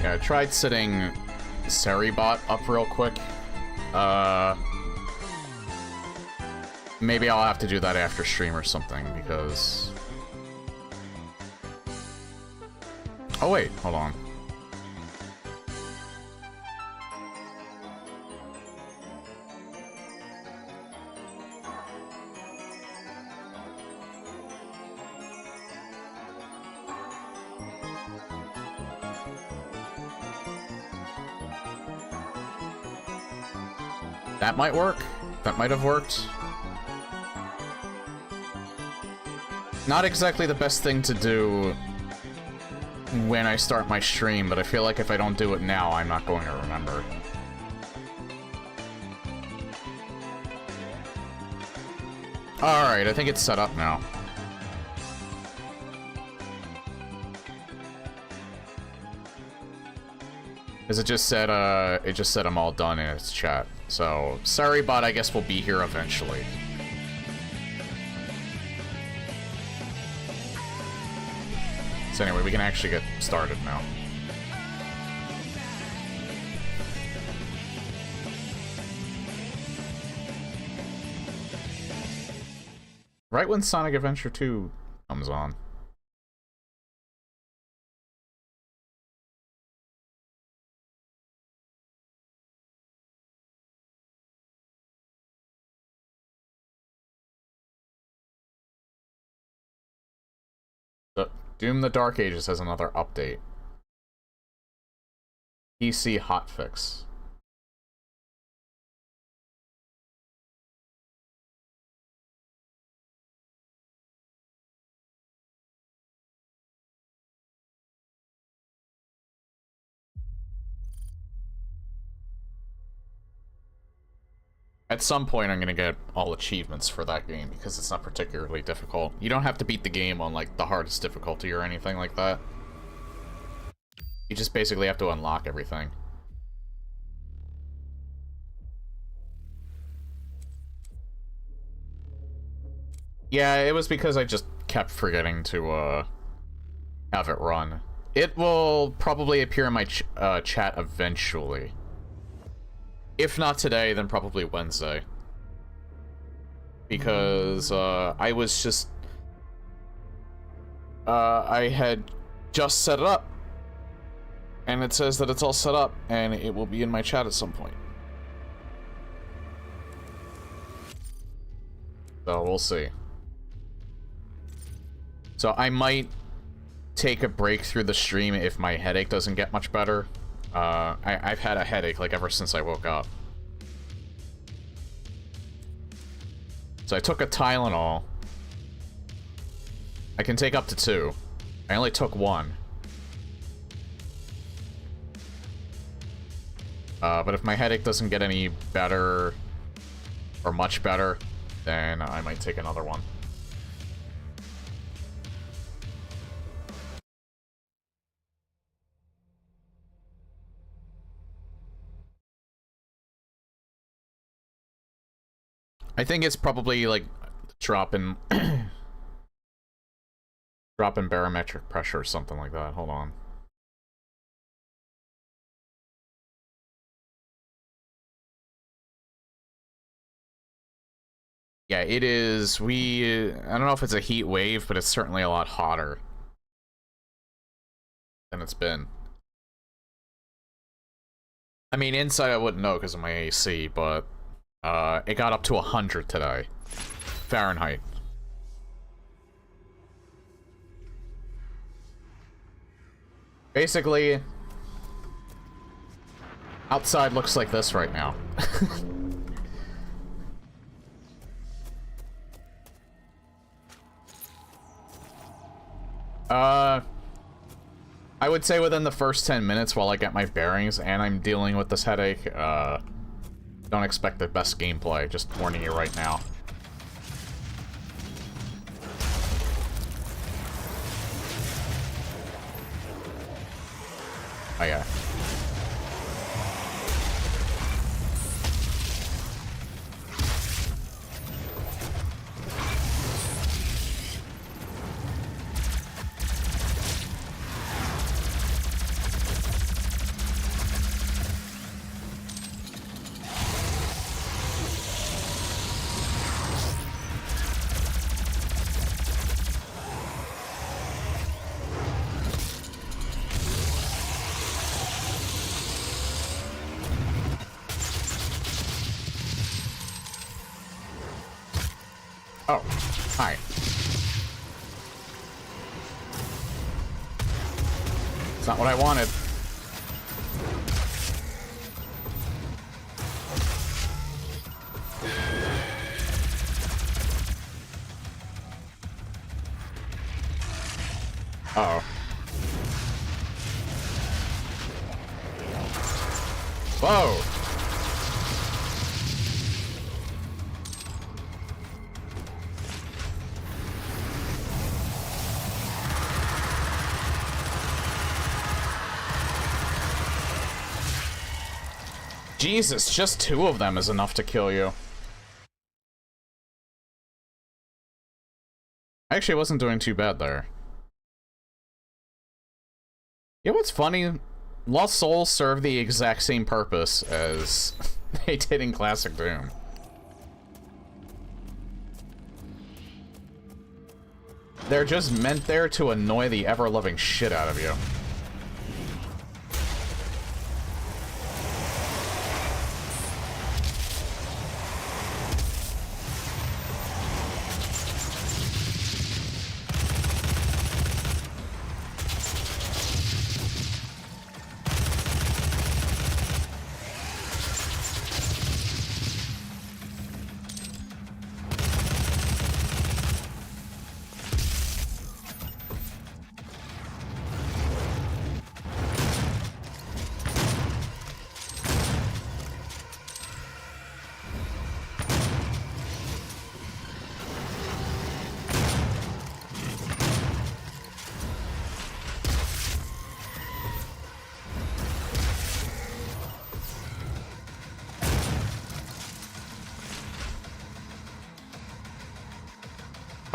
Yeah, I tried setting Seribot up real quick. Maybe I'll have to do that after stream or something, because... Oh wait, hold on. That might work. That might have worked. Not exactly the best thing to do when I start my stream, but I feel like if I don't do it now, I'm not going to remember. Alright, I think it's set up now. Because it just said I'm all done in its chat. So, sorry, bot, I guess we'll be here eventually. So anyway, we can actually get started now. Right when Sonic Adventure 2 comes on. Doom the Dark Ages has another update. PC hotfix. At some point, I'm gonna get all achievements for that game, because it's not particularly difficult. You don't have to beat the game on, like, the hardest difficulty or anything like that. You just basically have to unlock everything. Yeah, it was because I just kept forgetting to, have it run. It will probably appear in my chat eventually. If not today, then probably Wednesday. Because, I was just... I had just set it up. And it says that it's all set up, and it will be in my chat at some point. So, we'll see. So, I might take a break through the stream if my headache doesn't get much better. I've had a headache, like, ever since I woke up. So I took a Tylenol. I can take up to 2. I only took 1. But if my headache doesn't get any better, or much better, then I might take another one. I think it's probably, like, drop in barometric pressure or something like that. Hold on. Yeah, it is. I don't know if it's a heat wave, but it's certainly a lot hotter than it's been. I mean, inside I wouldn't know because of my AC, but it got up to 100 today. Fahrenheit. Basically, outside looks like this right now. I would say within the first 10 minutes while I get my bearings and I'm dealing with this headache, don't expect the best gameplay, just warning you right now. Oh yeah. Oh, hi. It's not what I wanted. Uh-oh. Whoa! Jesus, just 2 of them is enough to kill you. I actually wasn't doing too bad there. You know what's funny? Lost Souls serve the exact same purpose as they did in Classic Doom. They're just meant there to annoy the ever-loving shit out of you.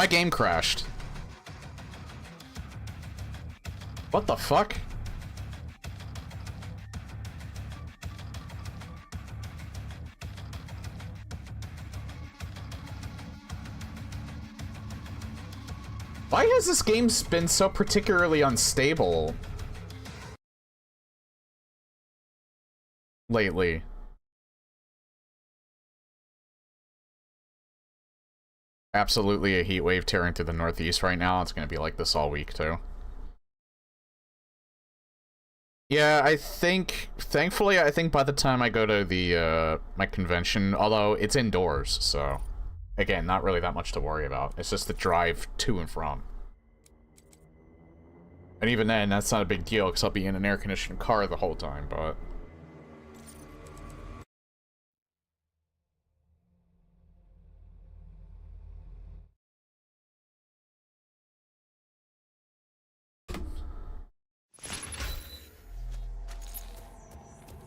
My game crashed. What the fuck? Why has this game been so particularly unstable lately? Absolutely a heat wave tearing through the Northeast right now. It's gonna be like this all week, too. Yeah, I think, thankfully, I think by the time I go to the, my convention, although it's indoors, so, again, not really that much to worry about. It's just the drive to and from. And even then, that's not a big deal, because I'll be in an air-conditioned car the whole time, but...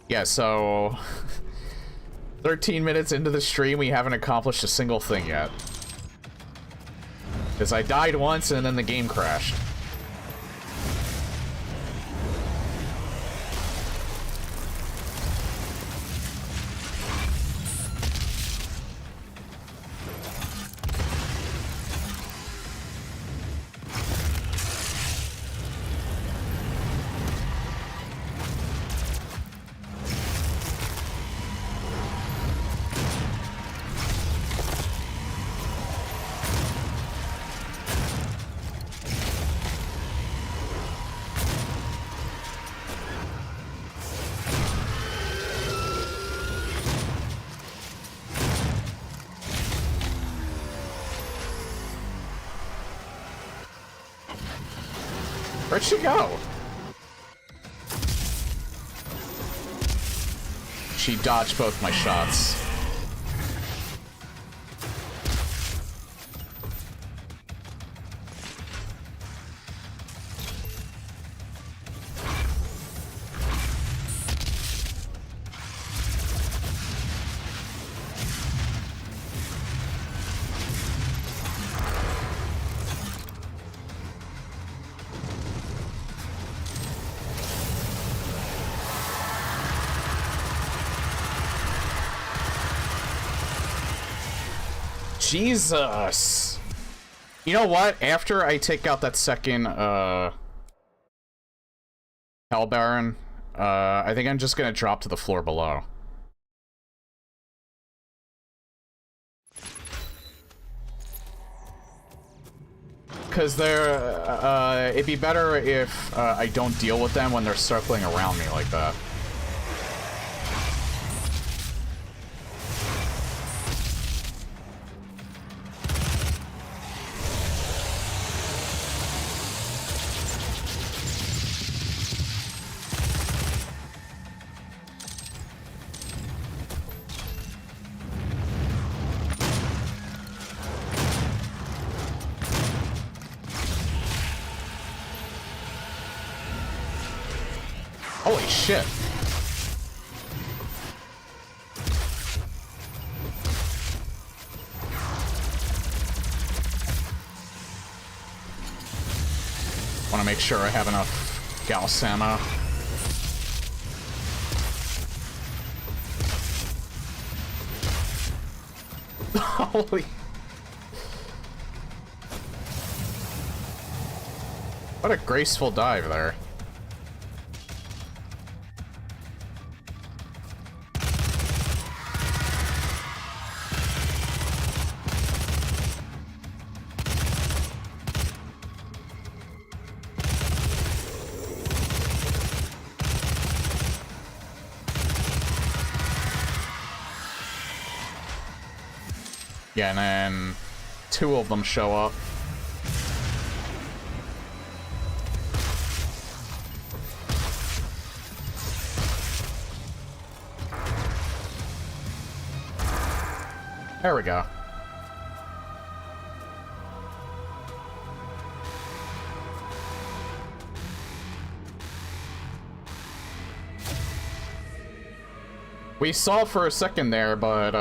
Yeah, so... 13 minutes into the stream, we haven't accomplished a single thing yet. Because I died once, and then the game crashed. Where'd she go? She dodged both my shots. Jesus. You know what? After I take out that second, Hell Baron, I think I'm just gonna drop to the floor below. Because they're, it'd be better if I don't deal with them when they're circling around me like that. Holy shit. Want to make sure I have enough Gauss ammo. Holy. What a graceful dive there. Yeah, and then two of them show up. There we go. We saw for a second there, but,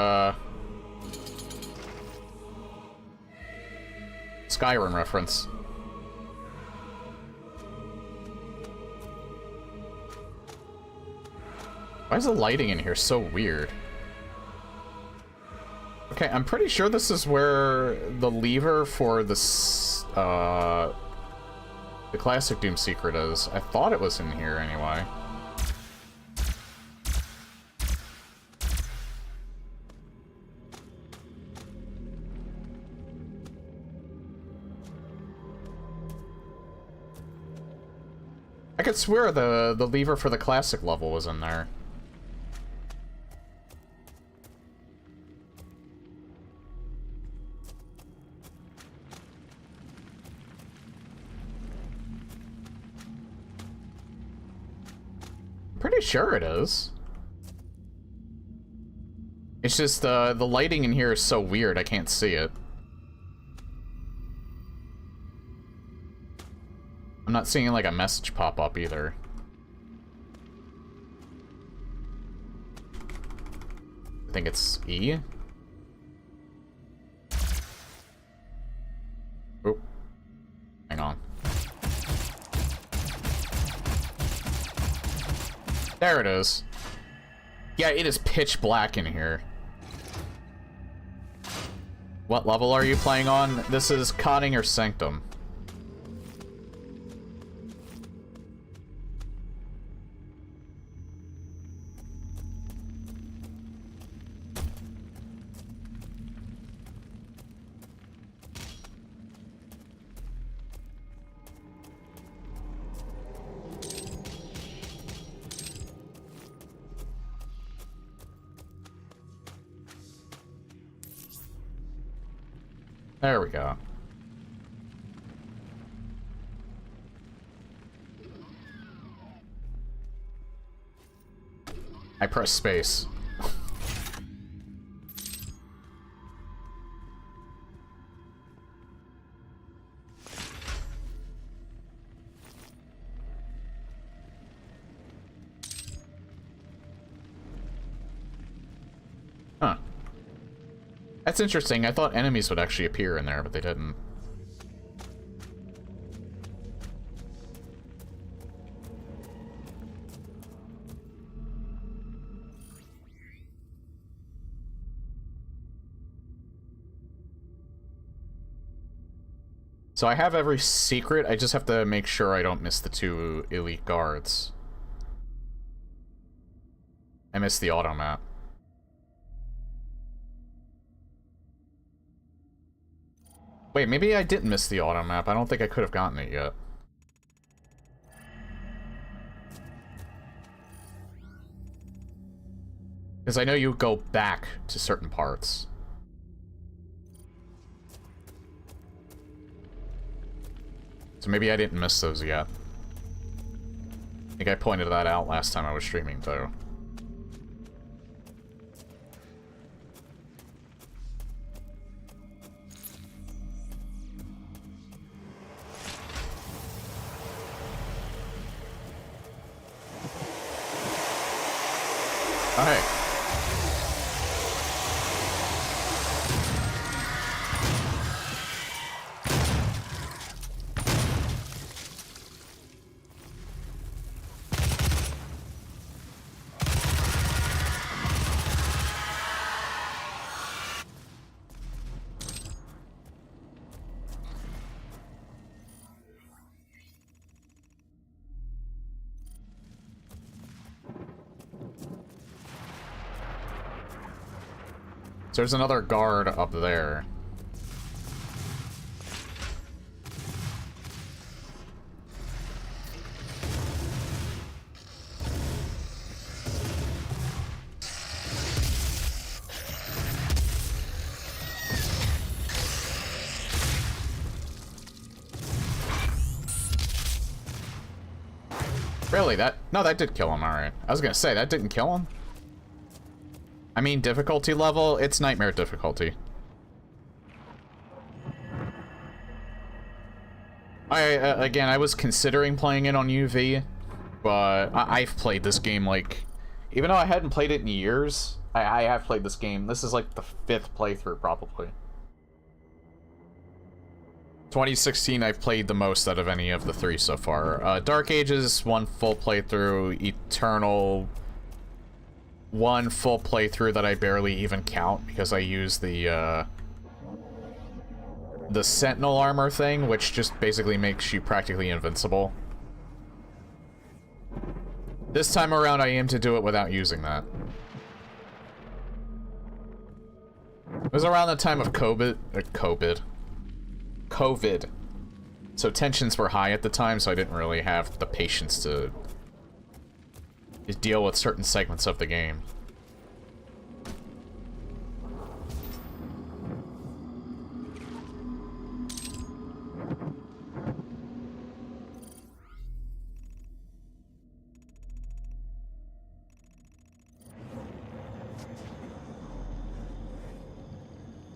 Skyrim reference. Why is the lighting in here so weird? Okay, I'm pretty sure this is where the lever for this, the classic Doom secret is. I thought it was in here anyway. I could swear the lever for the classic level was in there. Pretty sure it is. It's just the lighting in here is so weird I can't see it. I'm not seeing like a message pop up either. I think it's E. Oh, hang on. There it is. Yeah, it is pitch black in here. What level are you playing on? This is Kottinger Sanctum. There we go. I press space. Huh. That's interesting. I thought enemies would actually appear in there, but they didn't. So I have every secret, I just have to make sure I don't miss the 2 elite guards. I missed the auto map. Wait, maybe I didn't miss the auto map. I don't think I could have gotten it yet. Because I know you go back to certain parts. So maybe I didn't miss those yet. I think I pointed that out last time I was streaming, too. Oh, hey. So there's another guard up there. Really? No, that did kill him, alright. I was gonna say, that didn't kill him? I mean, difficulty level, it's nightmare difficulty. Again, I was considering playing it on UV, but I've played this game, like, even though I hadn't played it in years, I have played this game. This is, like, the 5th playthrough, probably. 2016 I've played the most out of any of the three so far. Dark Ages, one full playthrough. Eternal, one full playthrough that I barely even count because I use the Sentinel armor thing, which just basically makes you practically invincible. This time around I aim to do it without using that. It was around the time of COVID. So tensions were high at the time, so I didn't really have the patience to deal with certain segments of the game.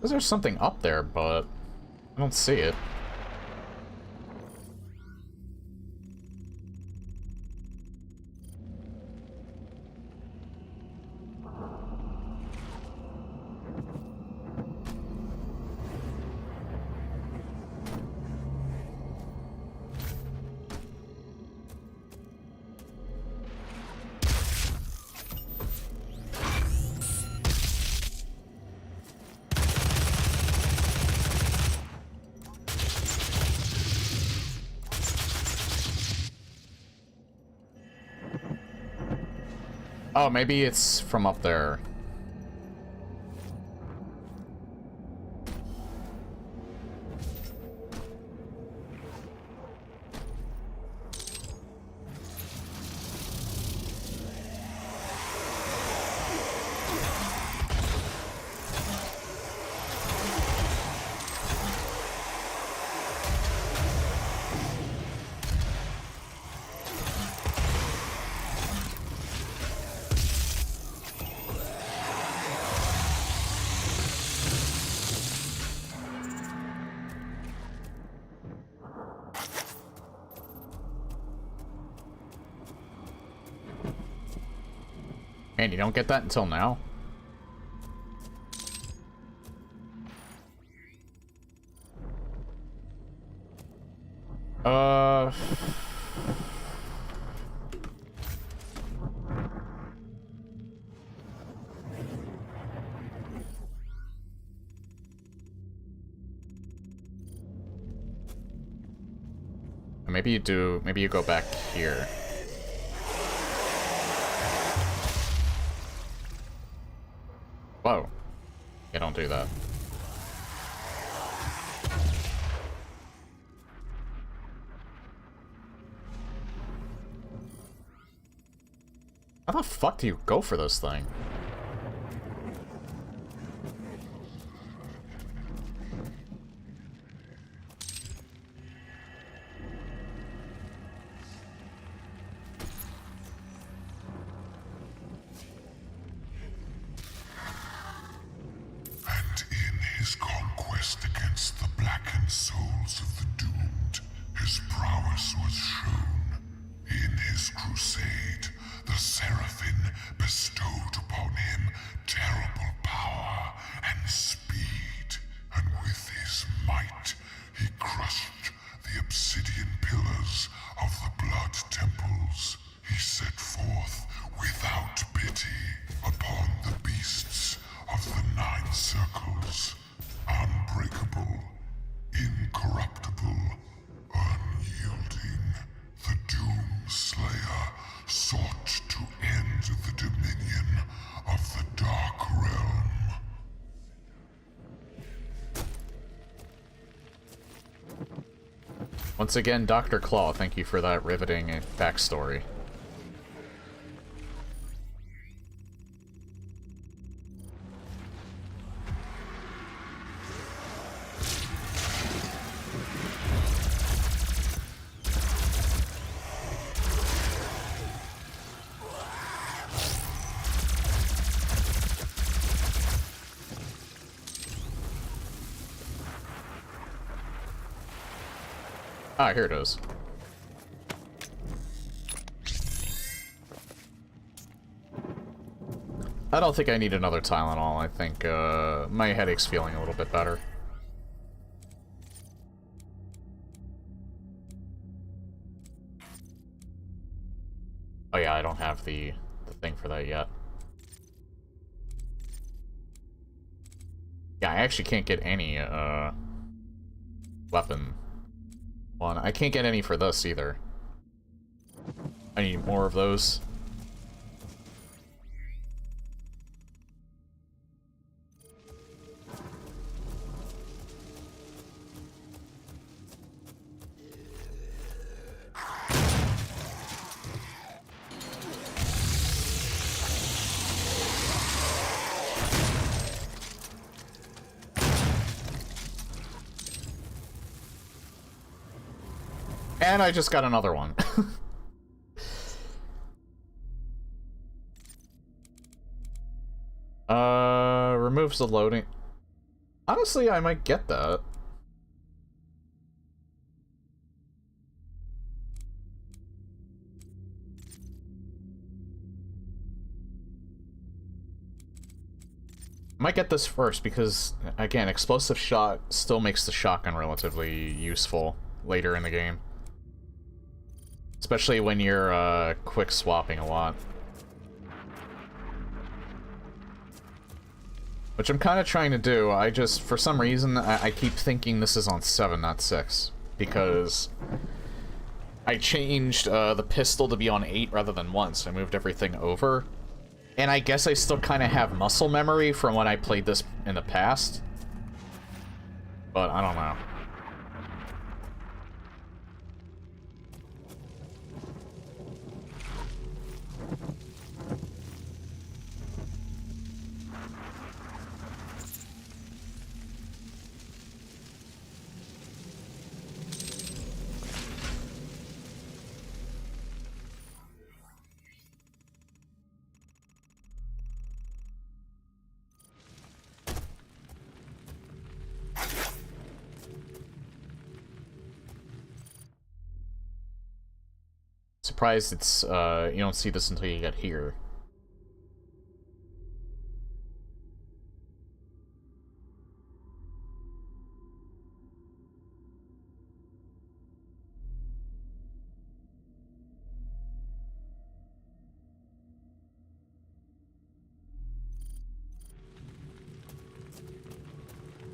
There's something up there, but I don't see it. Oh, maybe it's from up there. Man, you don't get that until now? Maybe you do, maybe you go back here. Whoa. Yeah, don't do that. How the fuck do you go for this thing? Once again, Dr. Claw, thank you for that riveting backstory. Ah, here it is. I don't think I need another Tylenol. I think my headache's feeling a little bit better. the thing for that yet. Yeah, I actually can't get any, weapon one. I can't get any for this either. I need more of those. And I just got another one. Removes the loading. Honestly, I might get that. Might get this first because, again, explosive shot still makes the shotgun relatively useful later in the game. Especially when you're quick swapping a lot. Which I'm kind of trying to do. I just, for some reason, I keep thinking this is on 7, not 6. Because I changed the pistol to be on 8 rather than 1, so I moved everything over. And I guess I still kind of have muscle memory from when I played this in the past. But I don't know. Surprised it's, you don't see this until you get here.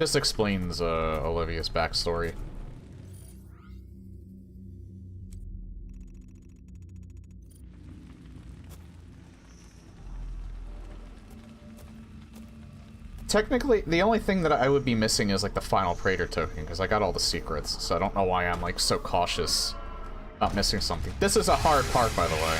This explains, Olivia's backstory. Technically, the only thing that I would be missing is, like, the final Praetor token, because I got all the secrets, so I don't know why I'm, like, so cautious about missing something. This is a hard part, by the way.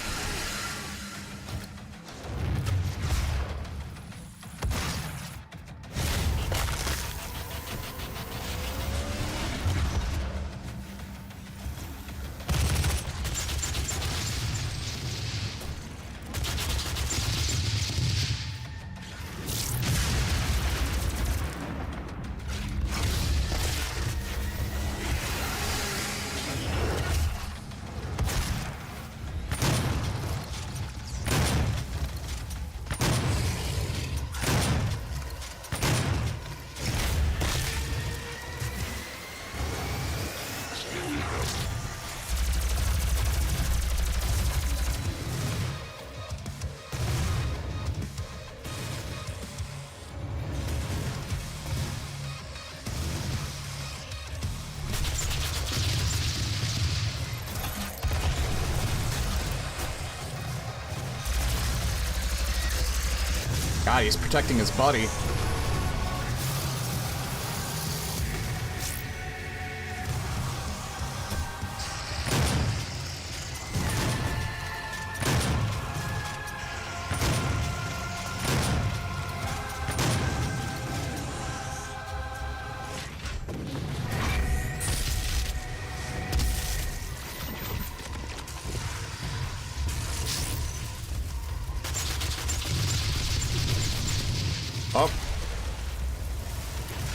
God, he's protecting his buddy.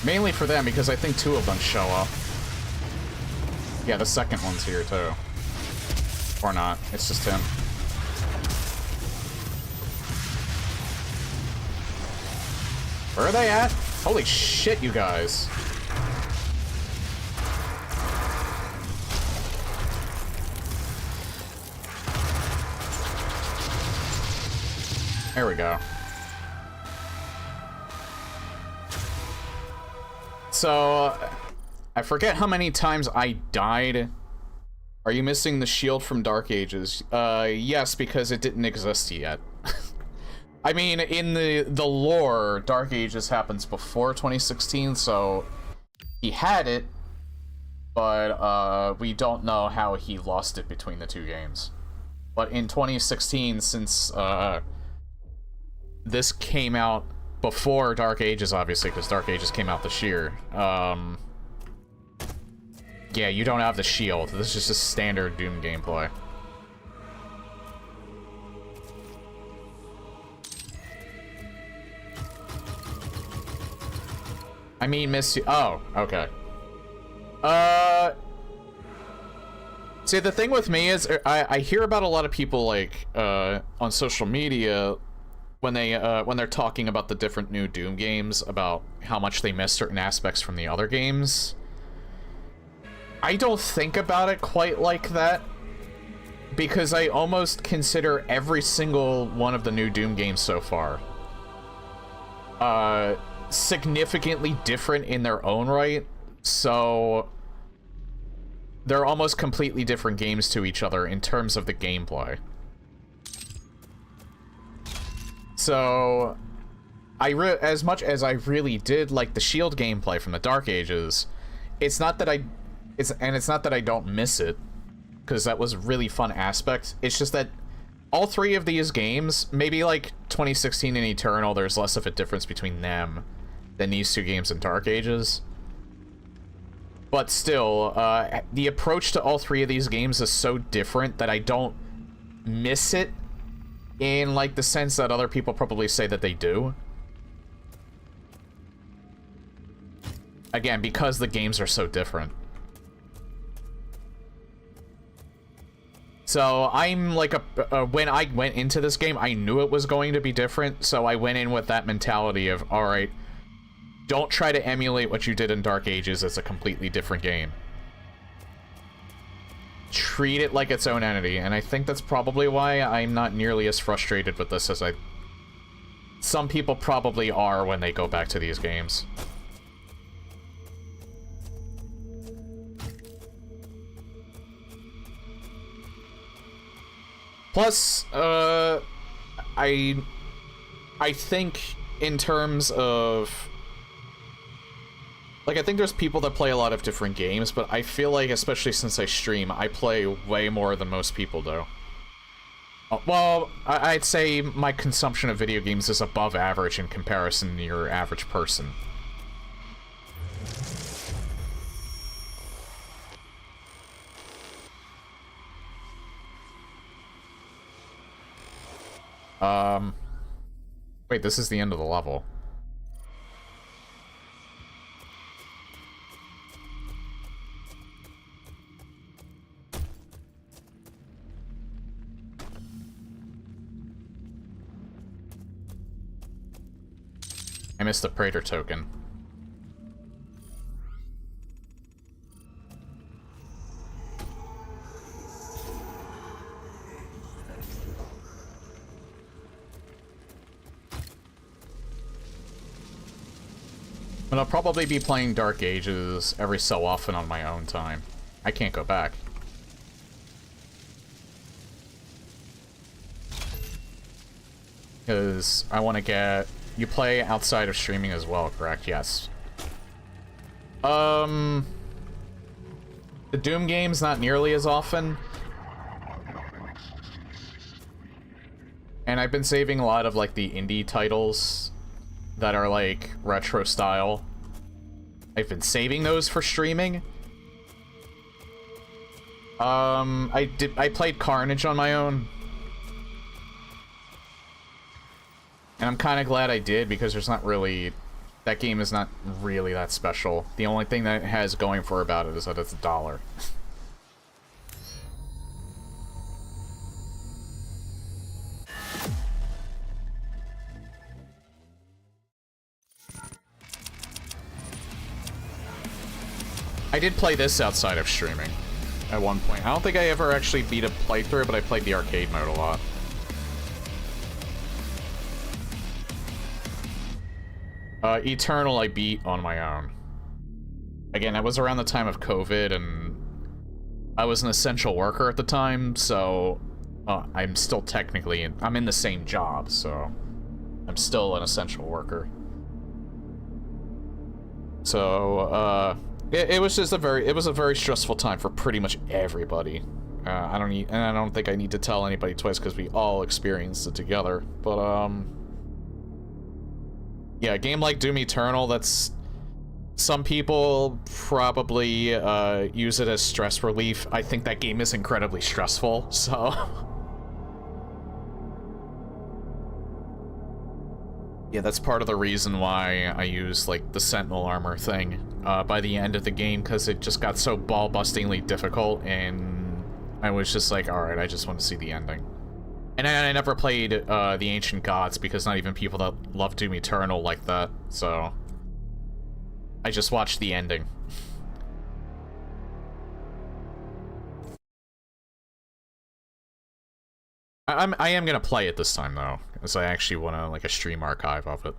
Mainly for them, because I think 2 of them show up. Yeah, the second one's here, too. Or not. It's just him. Where are they at? Holy shit, you guys. There we go. So, I forget how many times I died. Are you missing the shield from Dark Ages? Yes, because it didn't exist yet. I mean, in the lore, Dark Ages happens before 2016, so he had it, but we don't know how he lost it between the two games. But in 2016, since this came out before Dark Ages, obviously, because Dark Ages came out this year, yeah, you don't have the shield. This is just standard Doom gameplay. I mean, miss you. Oh, okay. See, the thing with me is, I hear about a lot of people, like, on social media, when they're talking about the different new Doom games, about how much they miss certain aspects from the other games. I don't think about it quite like that, because I almost consider every single one of the new Doom games so far significantly different in their own right, so they're almost completely different games to each other in terms of the gameplay. So, as much as I really did like the shield gameplay from the Dark Ages, it's not that it's not that I don't miss it, because that was a really fun aspect. It's just that all three of these games, maybe like 2016 and Eternal, there's less of a difference between them than these two games in Dark Ages. But still, the approach to all three of these games is so different that I don't miss it in like the sense that other people probably say that they do. Again, because the games are so different. So I'm like when I went into this game, I knew it was going to be different, so I went in with that mentality of, alright, don't try to emulate what you did in Dark Ages. It's a completely different game. Treat it like its own entity, and I think that's probably why I'm not nearly as frustrated with this as some people probably are when they go back to these games. Plus, I think in terms of, like, I think there's people that play a lot of different games, but I feel like, especially since I stream, I play way more than most people do. Well, I'd say my consumption of video games is above average in comparison to your average person. Wait, this is the end of the level. I missed the Praetor token. But I'll probably be playing Dark Ages every so often on my own time. I can't go back. Because I want to get... You play outside of streaming as well, correct? Yes. The Doom games, not nearly as often. And I've been saving a lot of, like, the indie titles that are, like, retro style. I've been saving those for streaming. I played Carnage on my own. And I'm kind of glad I did, because there's not really... That game is not really that special. The only thing that it has going for about it is that it's $1. I did play this outside of streaming at one point. I don't think I ever actually beat a playthrough, but I played the arcade mode a lot. Eternal I beat on my own. Again, it was around the time of COVID, and I was an essential worker at the time, so I'm still technically I'm in the same job, so I'm still an essential worker. So it was just a very stressful time for pretty much everybody. I don't think I need to tell anybody twice because we all experienced it together. But yeah, a game like Doom Eternal, that's some people probably use it as stress relief. I think that game is incredibly stressful, so yeah, that's part of the reason why I use like the Sentinel armor thing by the end of the game, because it just got so ball-bustingly difficult, and I was just like, alright, I just want to see the ending. And I never played the Ancient Gods, because not even people that love Doom Eternal like that, so I just watched the ending. I am gonna play it this time though, as I actually want to like a stream archive of it.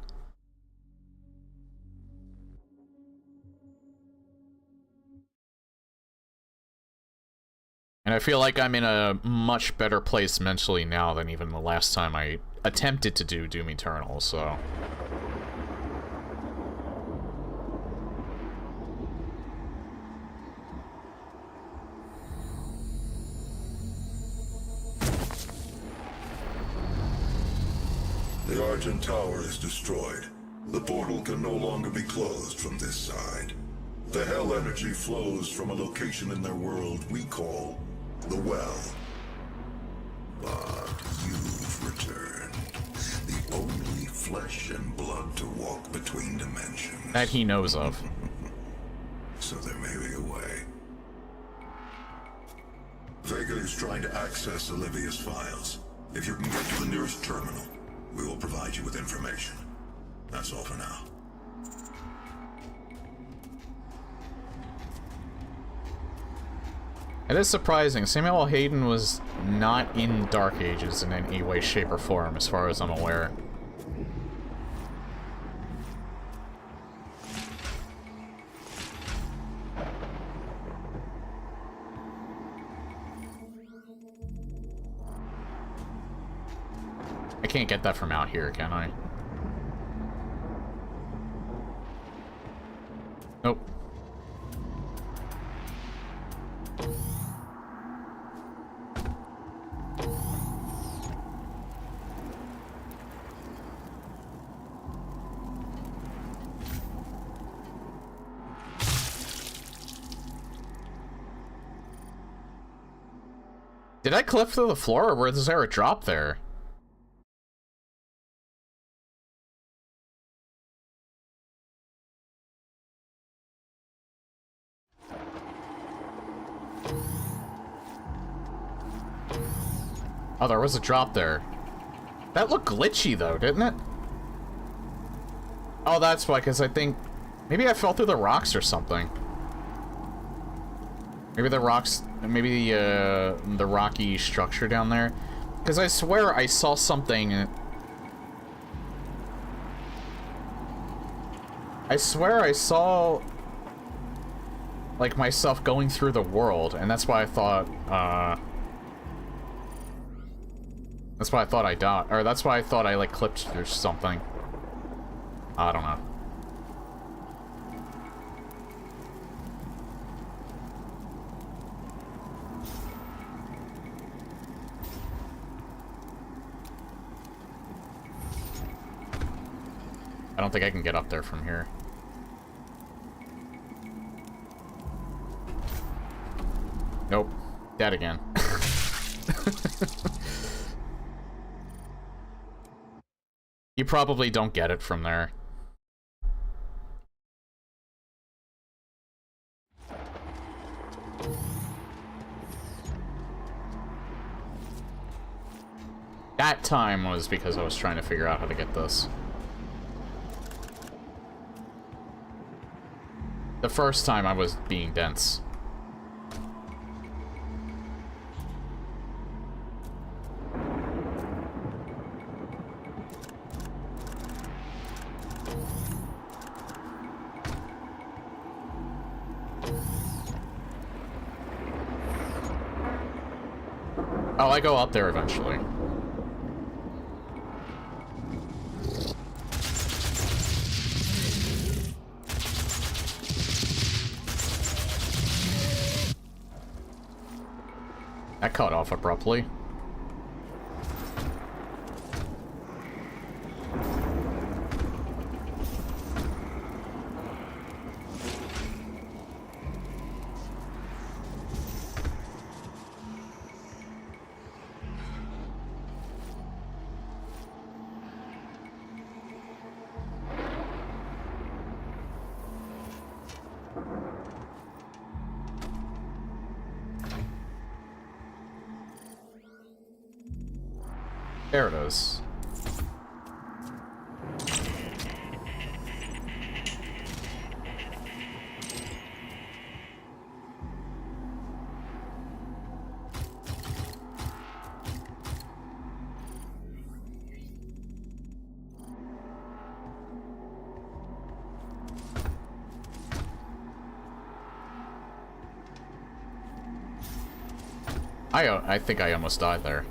And I feel like I'm in a much better place mentally now than even the last time I attempted to do Doom Eternal, so The Argent Tower is destroyed. The portal can no longer be closed from this side. The Hell energy flows from a location in their world we call the Well. But you've returned. The only flesh and blood to walk between dimensions. that he knows of. So there may be a way. Vega is trying to access Olivia's files. If you can get to the nearest terminal, we will provide you with information. That's all for now. It is surprising. Samuel Hayden was not in Dark Ages in any way, shape, or form, as far as I'm aware. I can't get that from out here, can I? Nope. Did I clip through the floor, or was there a drop there? Oh, there was a drop there. That looked glitchy, though, didn't it? Oh, that's why, because I think... Maybe I fell through the rocks or something. Maybe the rocks... Maybe the rocky structure down there. Because I swear I saw something... I swear I saw... like, myself going through the world, and that's why I thought, that's why I thought I died, or that's why I thought I, like, clipped through something. I don't know. I don't think I can get up there from here. Nope. Dead again. You probably don't get it from there. That time was because I was trying to figure out how to get this. The first time I was being dense. Oh, I go out there eventually. That cut off abruptly. There it is. I think I almost died there.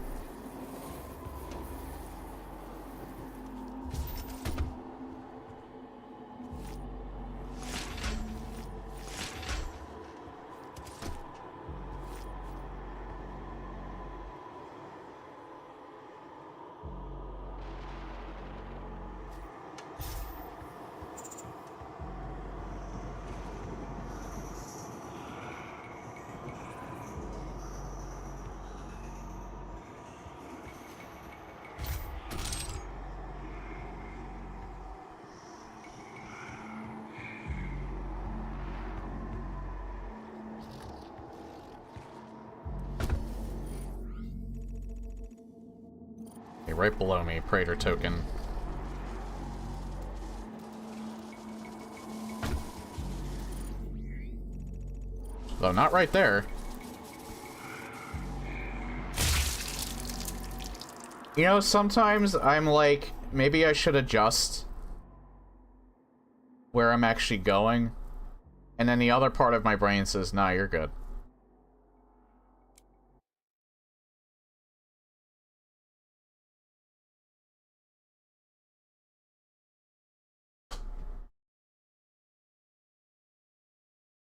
Right below me, Praetor token. Though not right there. You know, sometimes I'm like, maybe I should adjust where I'm actually going. And then the other part of my brain says, nah, you're good.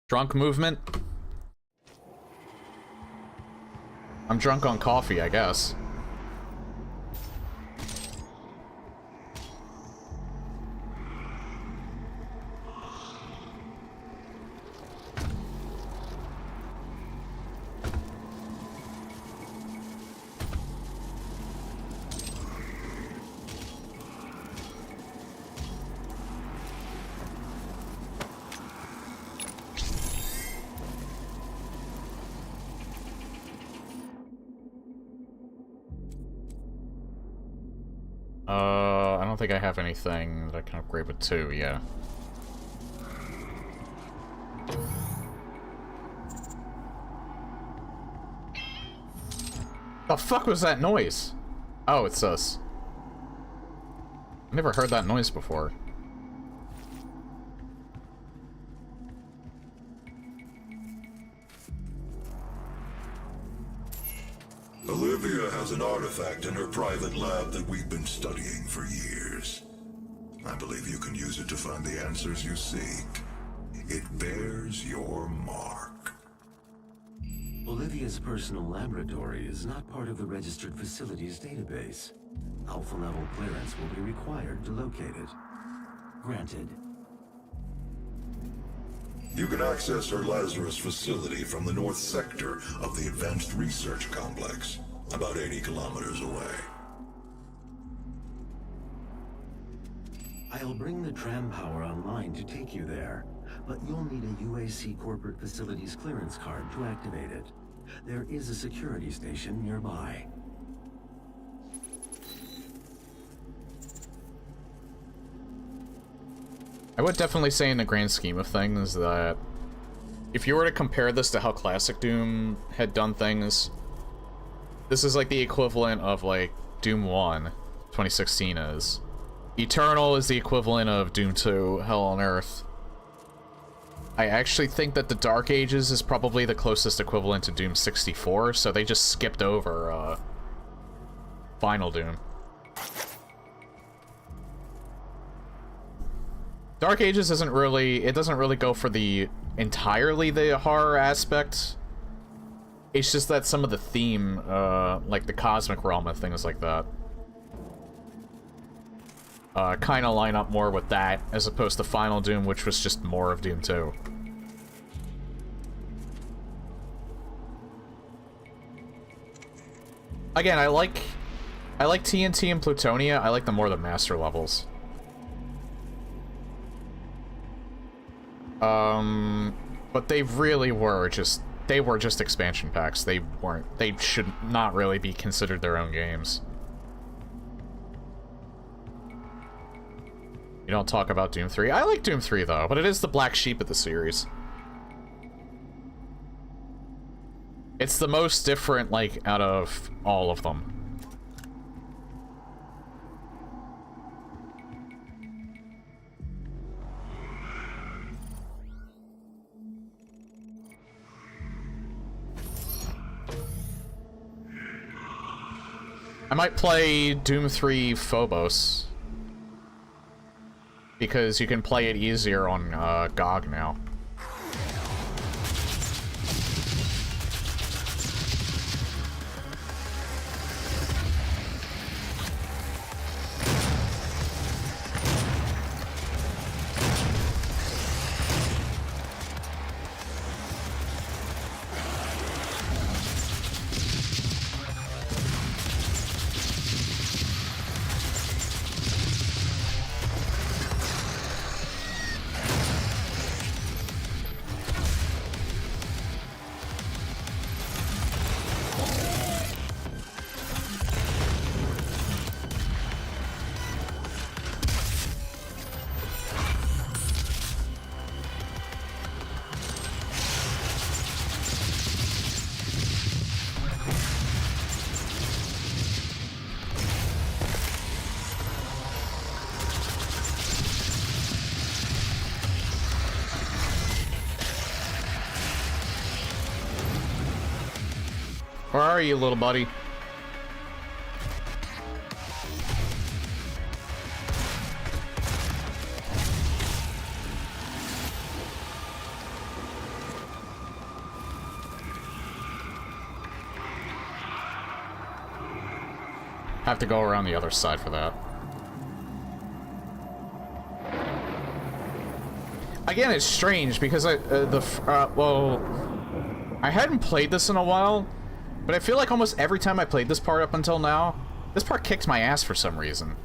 Drunk movement? I'm drunk on coffee, I guess. I don't think I have anything that I can upgrade with 2, yeah. The fuck was that noise? Oh, it's us. I never heard that noise before. Olivia has an artifact in her private lab that we've been studying for years. I believe you can use it to find the answers you seek. It bears your mark. Olivia's personal laboratory is not part of the registered facilities database. Alpha-level clearance will be required to locate it. Granted. You can access her Lazarus facility from the north sector of the Advanced Research Complex, about 80 kilometers away. I'll bring the tram power online to take you there, but you'll need a UAC corporate facilities clearance card to activate it. There is a security station nearby. I would definitely say in the grand scheme of things that if you were to compare this to how Classic Doom had done things, this is like the equivalent of like Doom 1, 2016 is. Eternal is the equivalent of Doom 2, Hell on Earth. I actually think that the Dark Ages is probably the closest equivalent to Doom 64, so they just skipped over, Final Doom. Dark Ages isn't really... It doesn't really go for the... entirely the horror aspect. It's just that some of the theme, like the Cosmic Realm and things like that, kind of line up more with that, as opposed to Final Doom, which was just more of Doom 2. Again, I like TNT and Plutonia. I like them more than Master levels. But they really were just... They were just expansion packs. They weren't... They should not really be considered their own games. You don't talk about Doom 3. I like Doom 3, though, but it is the black sheep of the series. It's the most different, like, out of all of them. I might play Doom 3 Phobos, because you can play it easier on GOG now. Where are you, little buddy? Have to go around the other side for that. Again, it's strange because well, I hadn't played this in a while, but I feel like almost every time I played this part up until now, this part kicks my ass for some reason.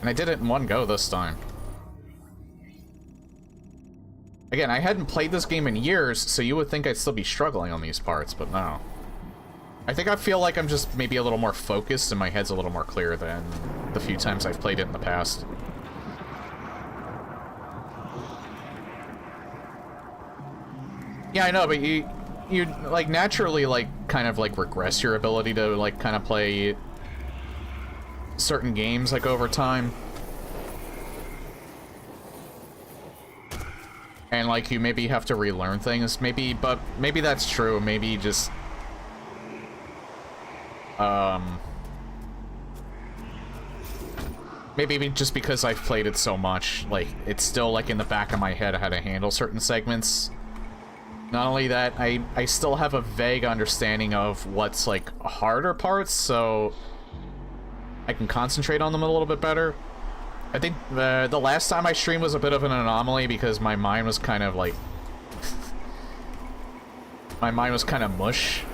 And I did it in one go this time. Again, I hadn't played this game in years, so you would think I'd still be struggling on these parts, but no. I think I feel like I'm just maybe a little more focused and my head's a little more clear than the few times I've played it in the past. Yeah, I know, but you like naturally like kind of like regress your ability to like kind of play certain games like over time. And like you maybe have to relearn things, maybe, but maybe that's true. Maybe just maybe just because I've played it so much, like it's still like in the back of my head how to handle certain segments. Not only that, I still have a vague understanding of what's, like, harder parts, so I can concentrate on them a little bit better. I think the last time I streamed was a bit of an anomaly because my mind was kind of, like... my mind was kind of mush.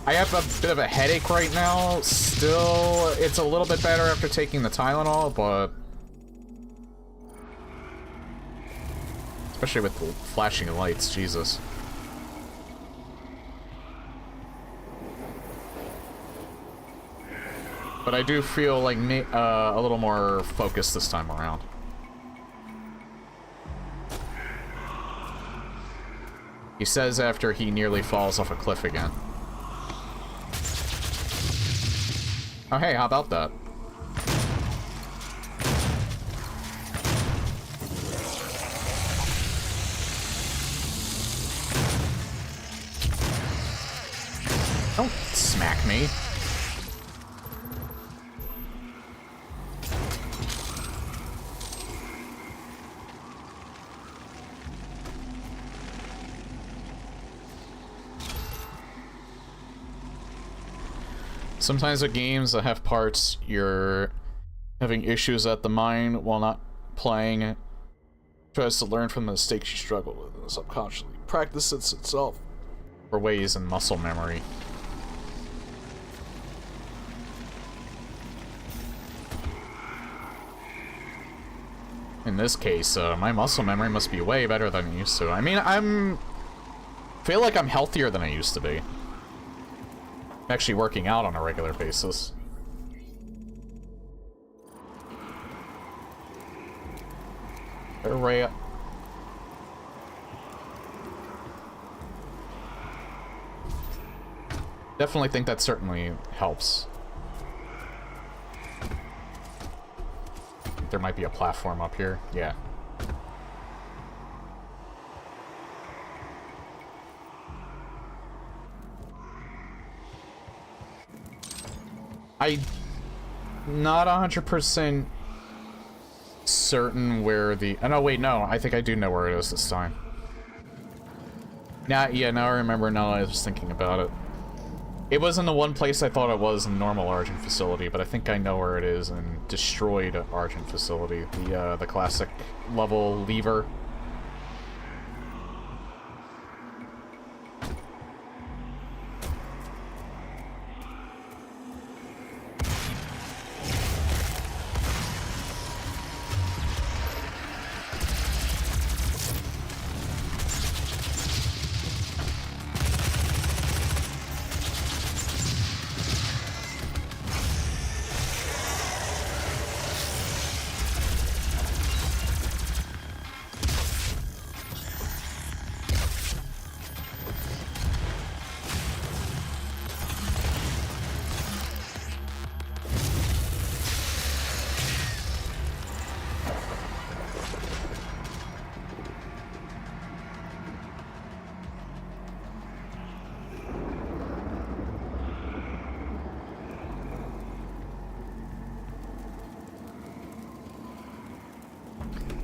I have a bit of a headache right now. Still, it's a little bit better after taking the Tylenol, but... especially with the flashing lights, Jesus. But I do feel like a little more focused this time around. He says after he nearly falls off a cliff again. Oh hey, how about that? Fuck me. Sometimes with games that have parts you're having issues at the mind while not playing, tries to learn from the mistakes you struggle with and subconsciously practices itself for ways in muscle memory. In this case, my muscle memory must be way better than it used to. I mean, feel like I'm healthier than I used to be. I'm actually working out on a regular basis. Array. Definitely think that certainly helps. There might be a platform up here. Yeah. I'm not 100% certain where the... Oh, no, wait, no. I think I do know where it is this time. Now, yeah, now I remember, now I was thinking about it. It wasn't the one place I thought it was in normal Argent Facility, but I think I know where it is in Destroyed Argent Facility. The classic level lever.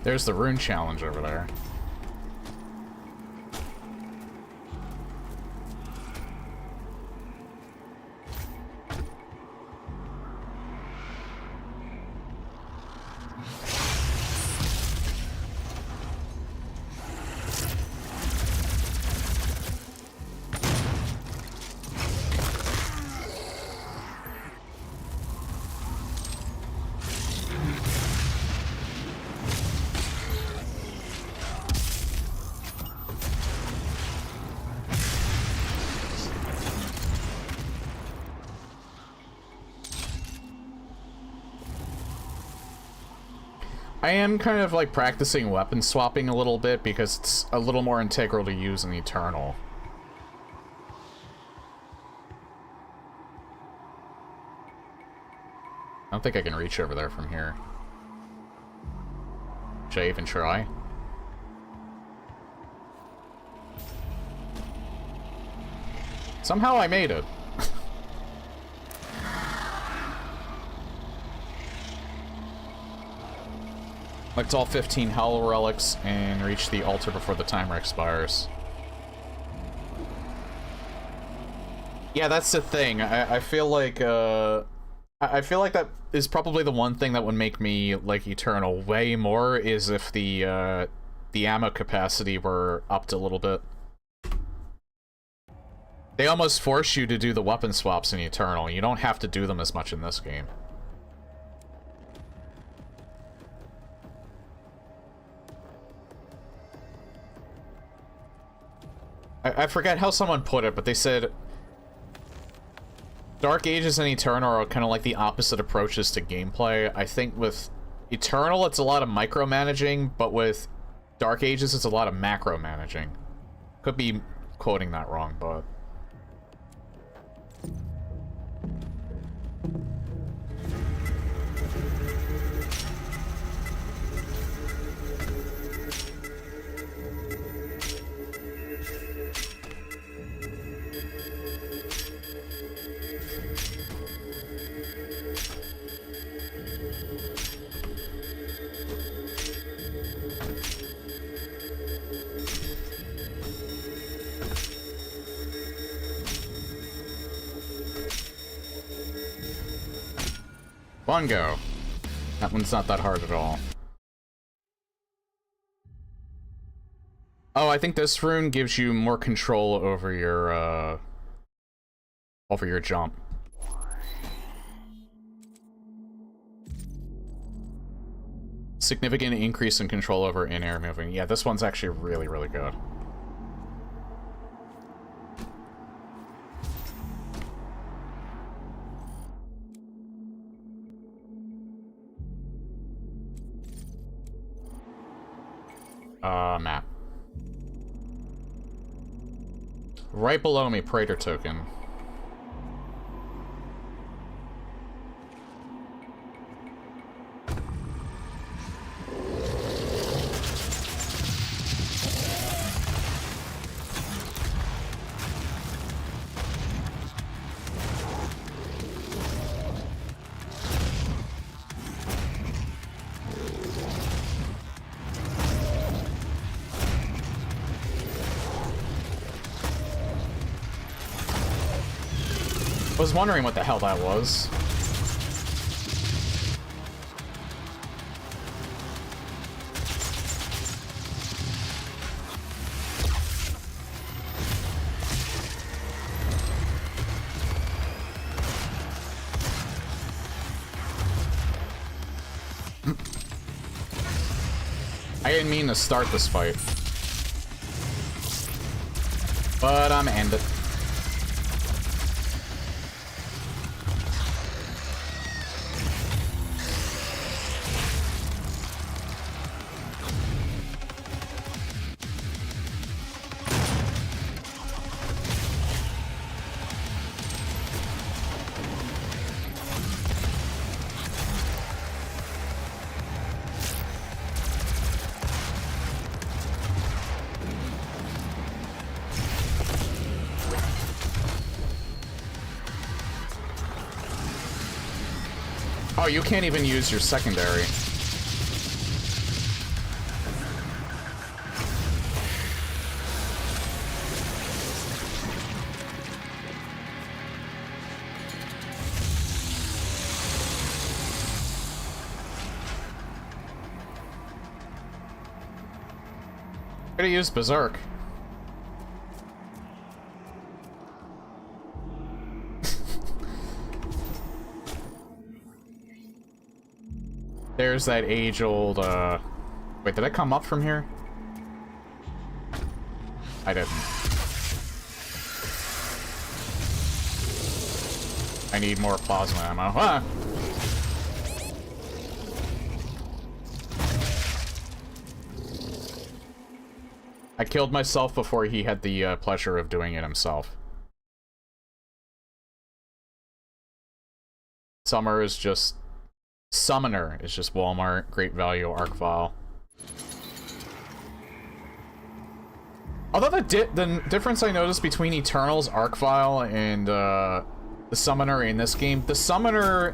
There's the rune challenge over there. I am kind of like practicing weapon swapping a little bit because it's a little more integral to use in Eternal. I don't think I can reach over there from here. Should I even try? Somehow I made it. Collect all 15 Hollow Relics and reach the altar before the timer expires. Yeah, that's the thing. I feel like, I feel like that is probably the one thing that would make me like Eternal way more, is if the ammo capacity were upped a little bit. They almost force you to do the weapon swaps in Eternal. You don't have to do them as much in this game. I forget how someone put it, but they said Dark Ages and Eternal are kind of like the opposite approaches to gameplay. I think with Eternal, it's a lot of micromanaging, but with Dark Ages, it's a lot of macro-managing. Could be quoting that wrong, but... Bungo. That one's not that hard at all. Oh, I think this rune gives you more control over your jump. Significant increase in control over in-air moving. Yeah, this one's actually really, really good. Map. Right below me, Praetor token. I was wondering what the hell that was. I didn't mean to start this fight, but I'm gonna end it. Oh, you can't even use your secondary. I'm gonna use Berserk. There's that age-old, Wait, did I come up from here? I didn't. I need more plasma ammo. Ah! I killed myself before he had the pleasure of doing it himself. Summoner is just Walmart, great value, arc file. Although the difference I noticed between Eternal's arc file and the Summoner in this game, the Summoner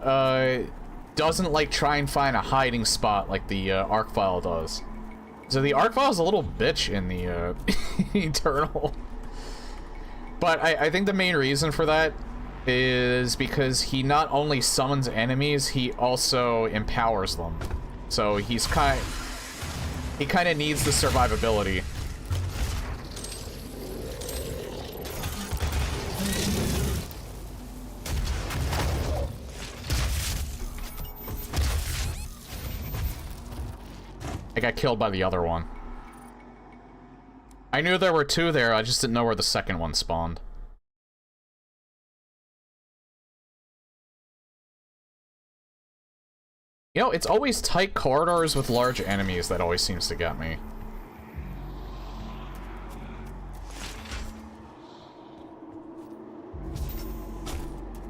doesn't like try and find a hiding spot like the arc file does. So the arc file is a little bitch in the Eternal. But I think the main reason for that is because he not only summons enemies, he also empowers them. So he kind of needs the survivability. I got killed by the other one. I knew there were two there, I just didn't know where the second one spawned. You know, it's always tight corridors with large enemies that always seems to get me.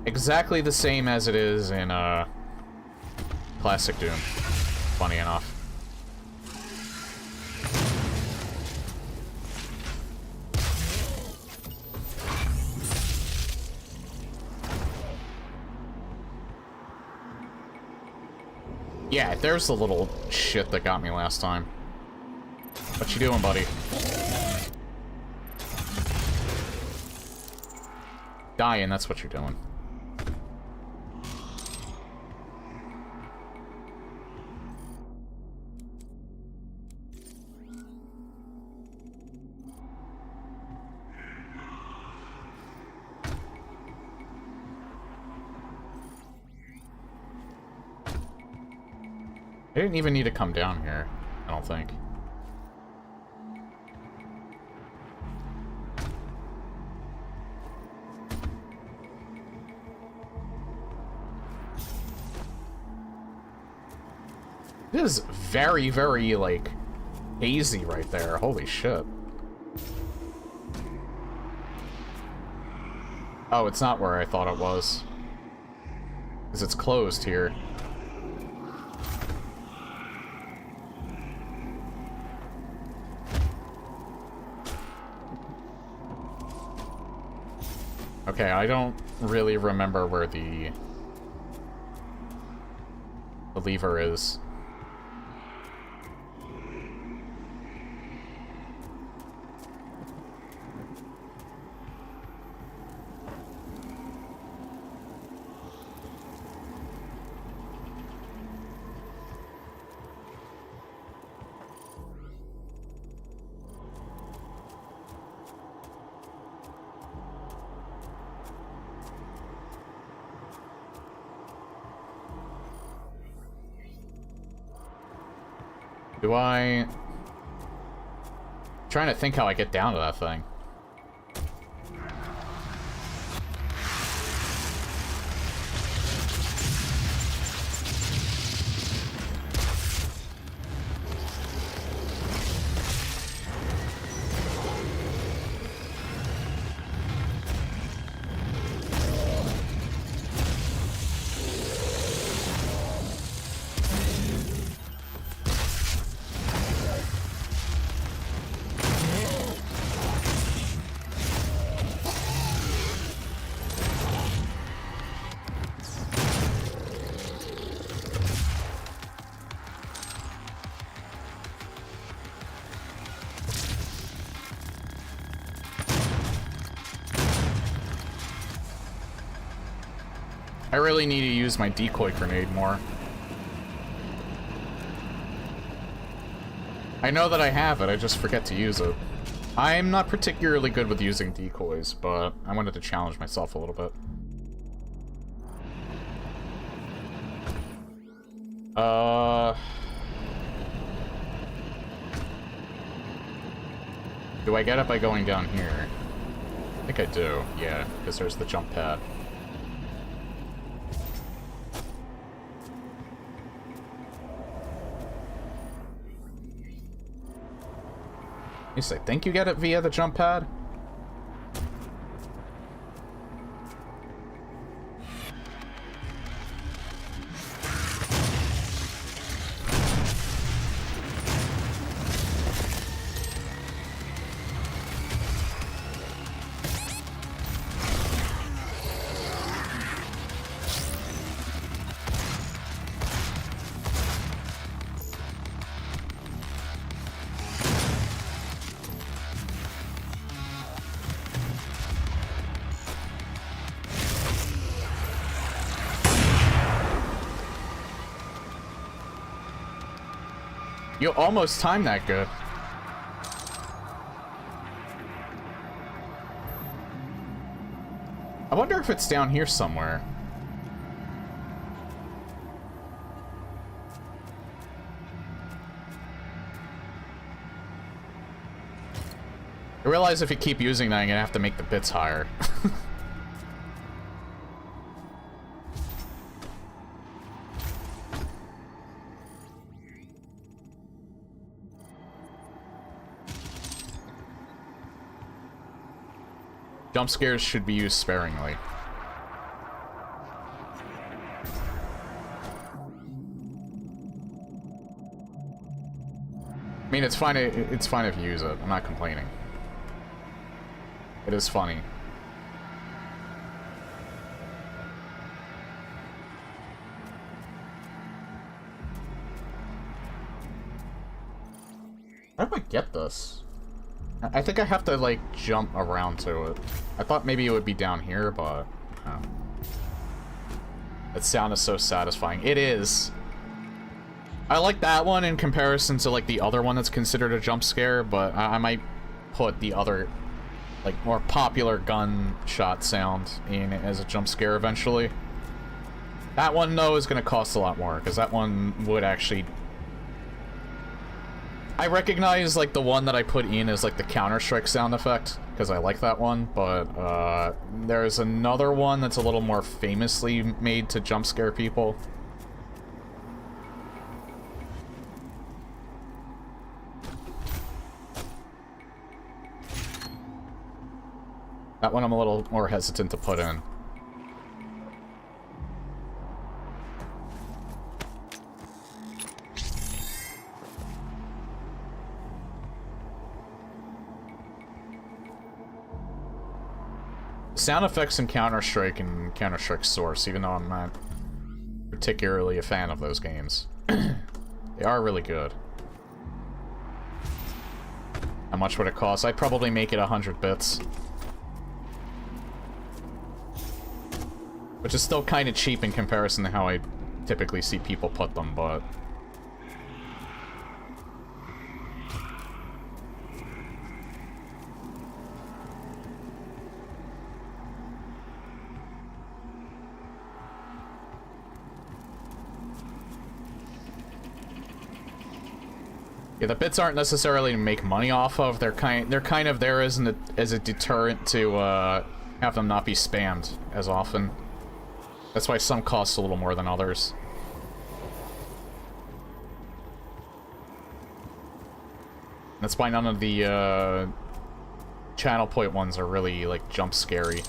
Exactly the same as it is in, Classic Doom. Funny enough. Yeah, there's the little shit that got me last time. What you doing, buddy? Dying, that's what you're doing. I didn't even need to come down here, I don't think. It is very, very, like, hazy right there. Holy shit. Oh, it's not where I thought it was. Because it's closed here. Okay, I don't really remember where the lever is. Do I... trying to think how I get down to that thing. I really need to use my decoy grenade more. I know that I have it, I just forget to use it. I'm not particularly good with using decoys, but I wanted to challenge myself a little bit. Do I get it by going down here? I think I do, yeah, because there's the jump pad. You say, think you get it via the jump pad? You almost timed that good. I wonder if it's down here somewhere. I realize if you keep using that, I'm gonna have to make the bits higher. Jump scares should be used sparingly. I mean, it's fine if you use it. I'm not complaining. It is funny. How do I get this? I think I have to, like, jump around to it. I thought maybe it would be down here, but... Oh. That sound is so satisfying. It is! I like that one in comparison to, like, the other one that's considered a jump scare, but I might put the other, like, more popular gunshot sound in as a jump scare eventually. That one, though, is going to cost a lot more, because that one would actually I recognize, like, the one that I put in as, like, the Counter-Strike sound effect, because I like that one, but, there's another one that's a little more famously made to jump scare people. That one I'm a little more hesitant to put in. Sound effects in Counter-Strike and Counter-Strike Source, even though I'm not particularly a fan of those games. They are really good. How much would it cost? I'd probably make it 100 bits. Which is still kind of cheap in comparison to how I typically see people put them, but... Yeah, the bits aren't necessarily to make money off of. They're kind of there as a deterrent to have them not be spammed as often. That's why some cost a little more than others. That's why none of the channel point ones are really like jump scary.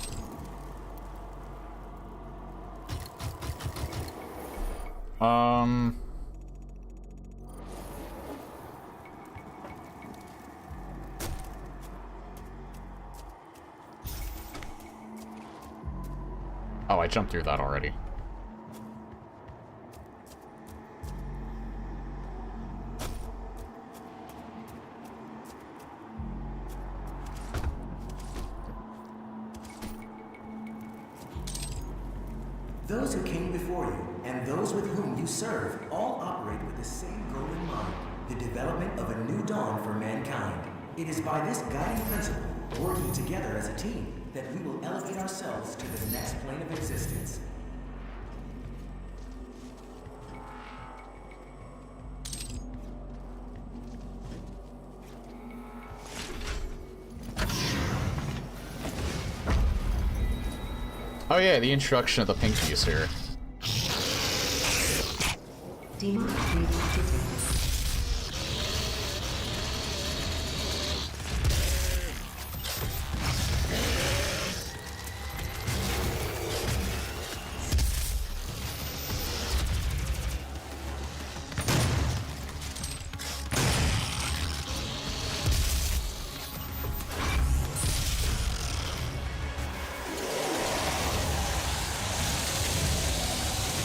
Oh, I jumped through that already. Those who came before you and those with whom you serve all operate with the same goal in mind, the development of a new dawn for mankind. It is by this guiding principle, working together as a team, that we will elevate ourselves to the next plane of existence. Oh yeah, the introduction of the pinkies here. Demon detected.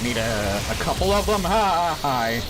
Need a couple of them? Hi.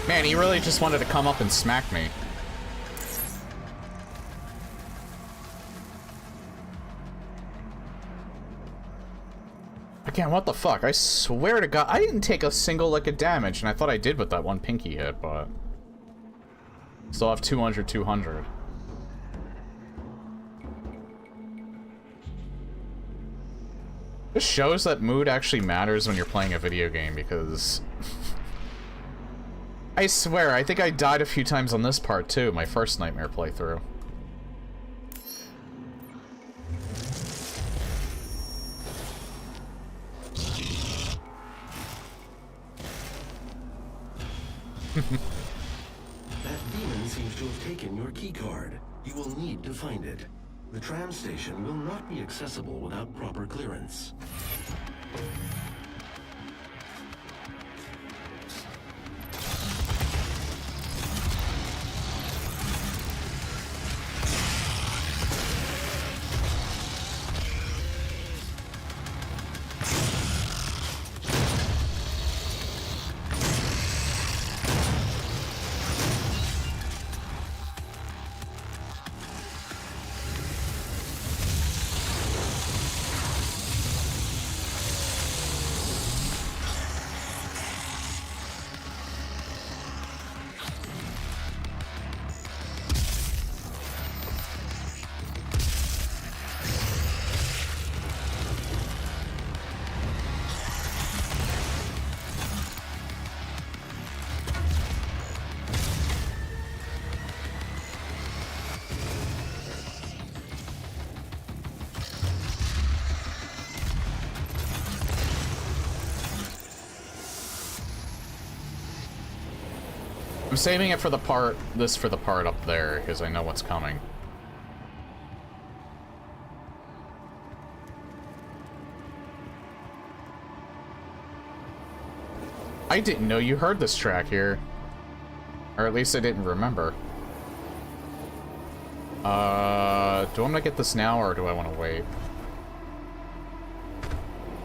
Man, he really just wanted to come up and smack me. Again, what the fuck? I swear to God, I didn't take a single lick of damage, and I thought I did with that one pinky hit, but... Still have 200. This shows that mood actually matters when you're playing a video game, because... I swear, I think I died a few times on this part too, my first Nightmare playthrough. That demon seems to have taken your keycard. You will need to find it. The tram station will not be accessible without proper clearance. I'm saving it for the part, for the part up there, because I know what's coming. I didn't know you heard this track here. Or at least I didn't remember. Do I want to get this now, or do I want to wait?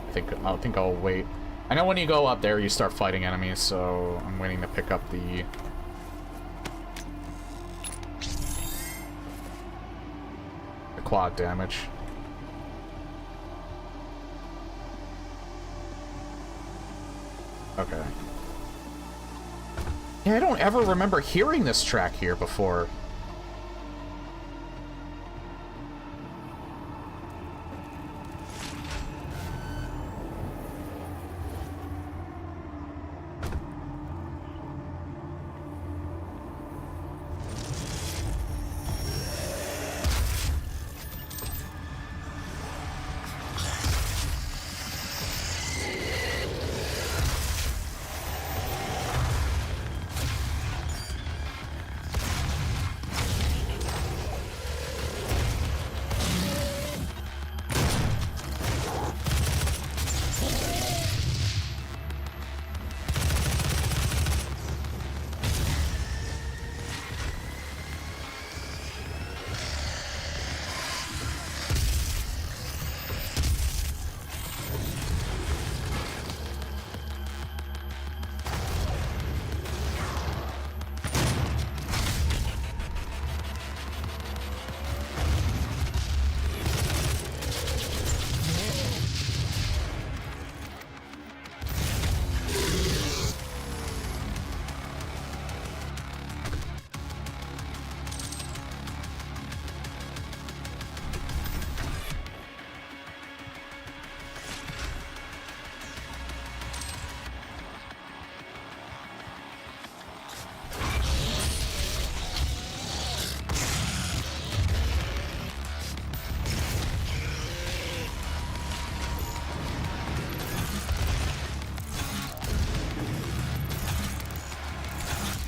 I think I'll wait. I know when you go up there, you start fighting enemies, so I'm waiting to pick up the quad damage. Okay. Yeah, I don't ever remember hearing this track here before.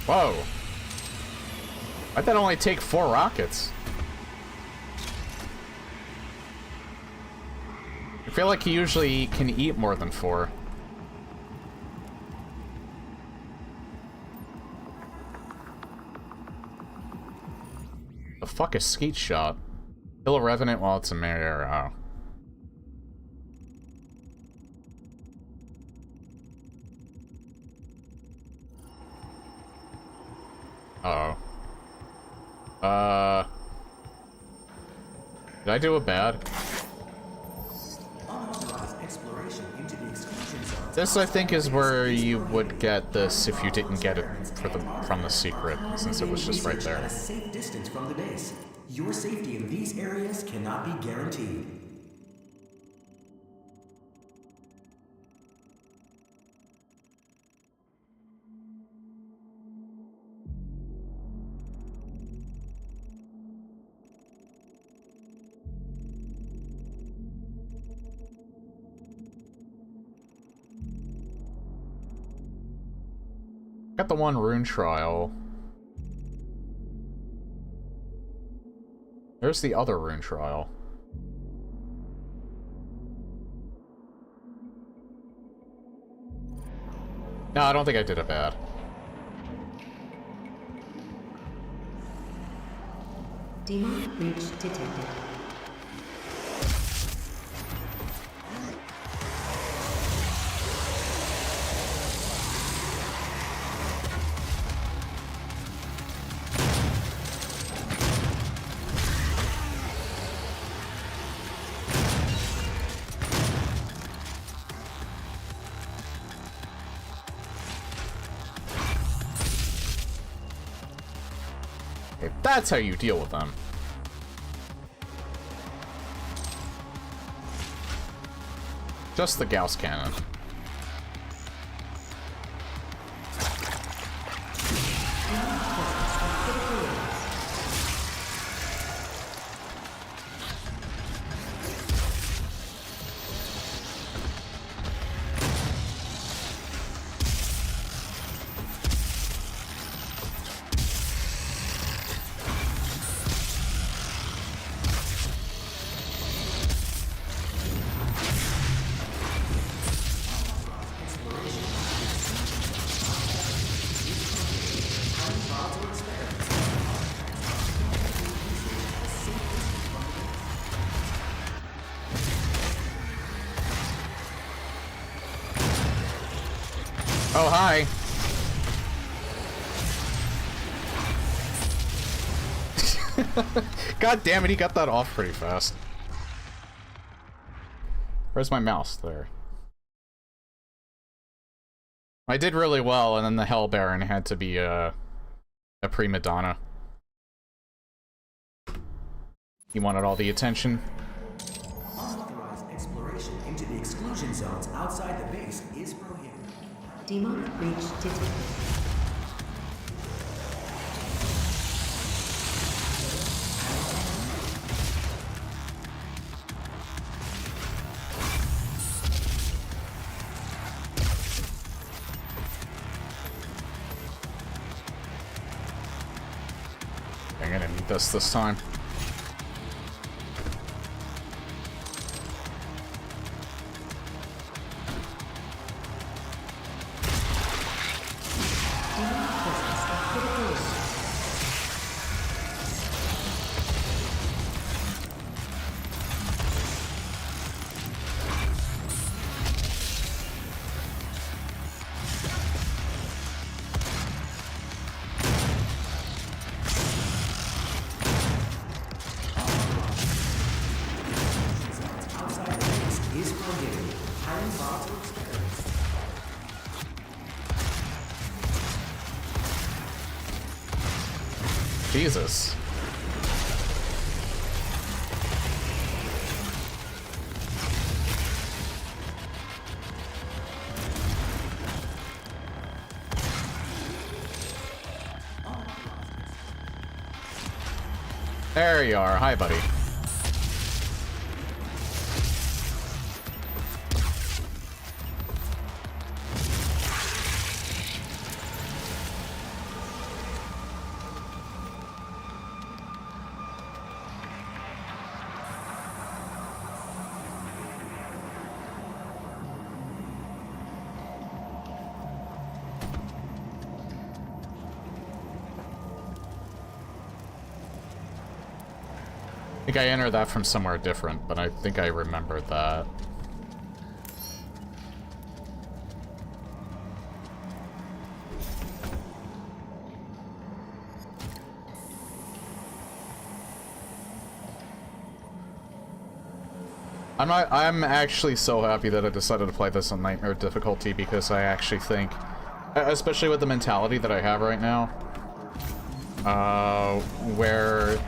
Whoa. Why'd that only take 4 rockets? I feel like he usually can eat more than 4. The fuck is Skeet Shot? Kill a Revenant while it's a mere arrow. Uh-oh. Did I do a bad? This, I think, is where you would get this if you didn't get it from the secret, since it was just right there. At a safe distance from the base. Your safety in these areas cannot be guaranteed. Got the one rune trial. There's the other rune trial. No, I don't think I did it bad. Demon breach detected. That's how you deal with them. Just the Gauss cannon. Oh, hi. God damn it, he got that off pretty fast. Where's my mouse? There. I did really well, and then the Hell Baron had to be a prima donna. He wanted all the attention. Unauthorized exploration into the exclusion zones outside the base is prohibited. Demon breach detected. I'm gonna need this time. Demon presence at critical level. Outside the base is prohibited. Highly volatile experiments. Jesus. There you are. Hi, buddy. I think I entered that from somewhere different, but I think I remembered that. I'm actually so happy that I decided to play this on Nightmare difficulty, because I actually think, especially with the mentality that I have right now, where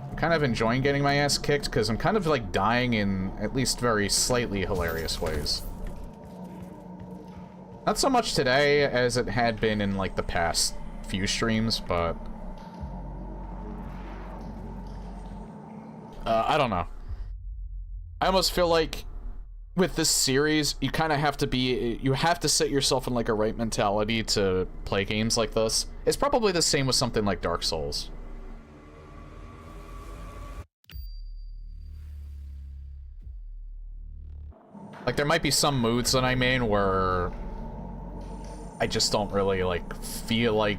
I'm kind of enjoying getting my ass kicked, because I'm kind of like dying in at least very slightly hilarious ways. Not so much today as it had been in like the past few streams, but I don't know. I almost feel like with this series, you kind of have to be, you have to set yourself in like a right mentality to play games like this. It's probably the same with something like Dark Souls. Like, there might be some moods that I'm in where I just don't really, like, feel like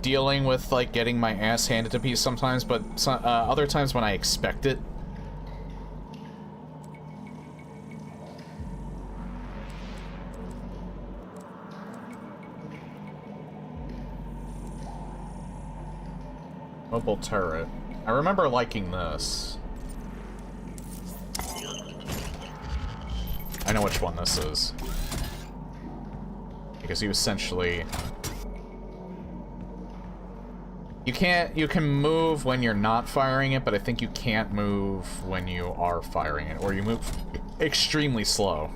dealing with, like, getting my ass handed to pieces sometimes, but other times when I expect it. Mobile turret. I remember liking this. I know which one this is. Because you essentially... You can move when you're not firing it, but I think you can't move when you are firing it, or you move extremely slow.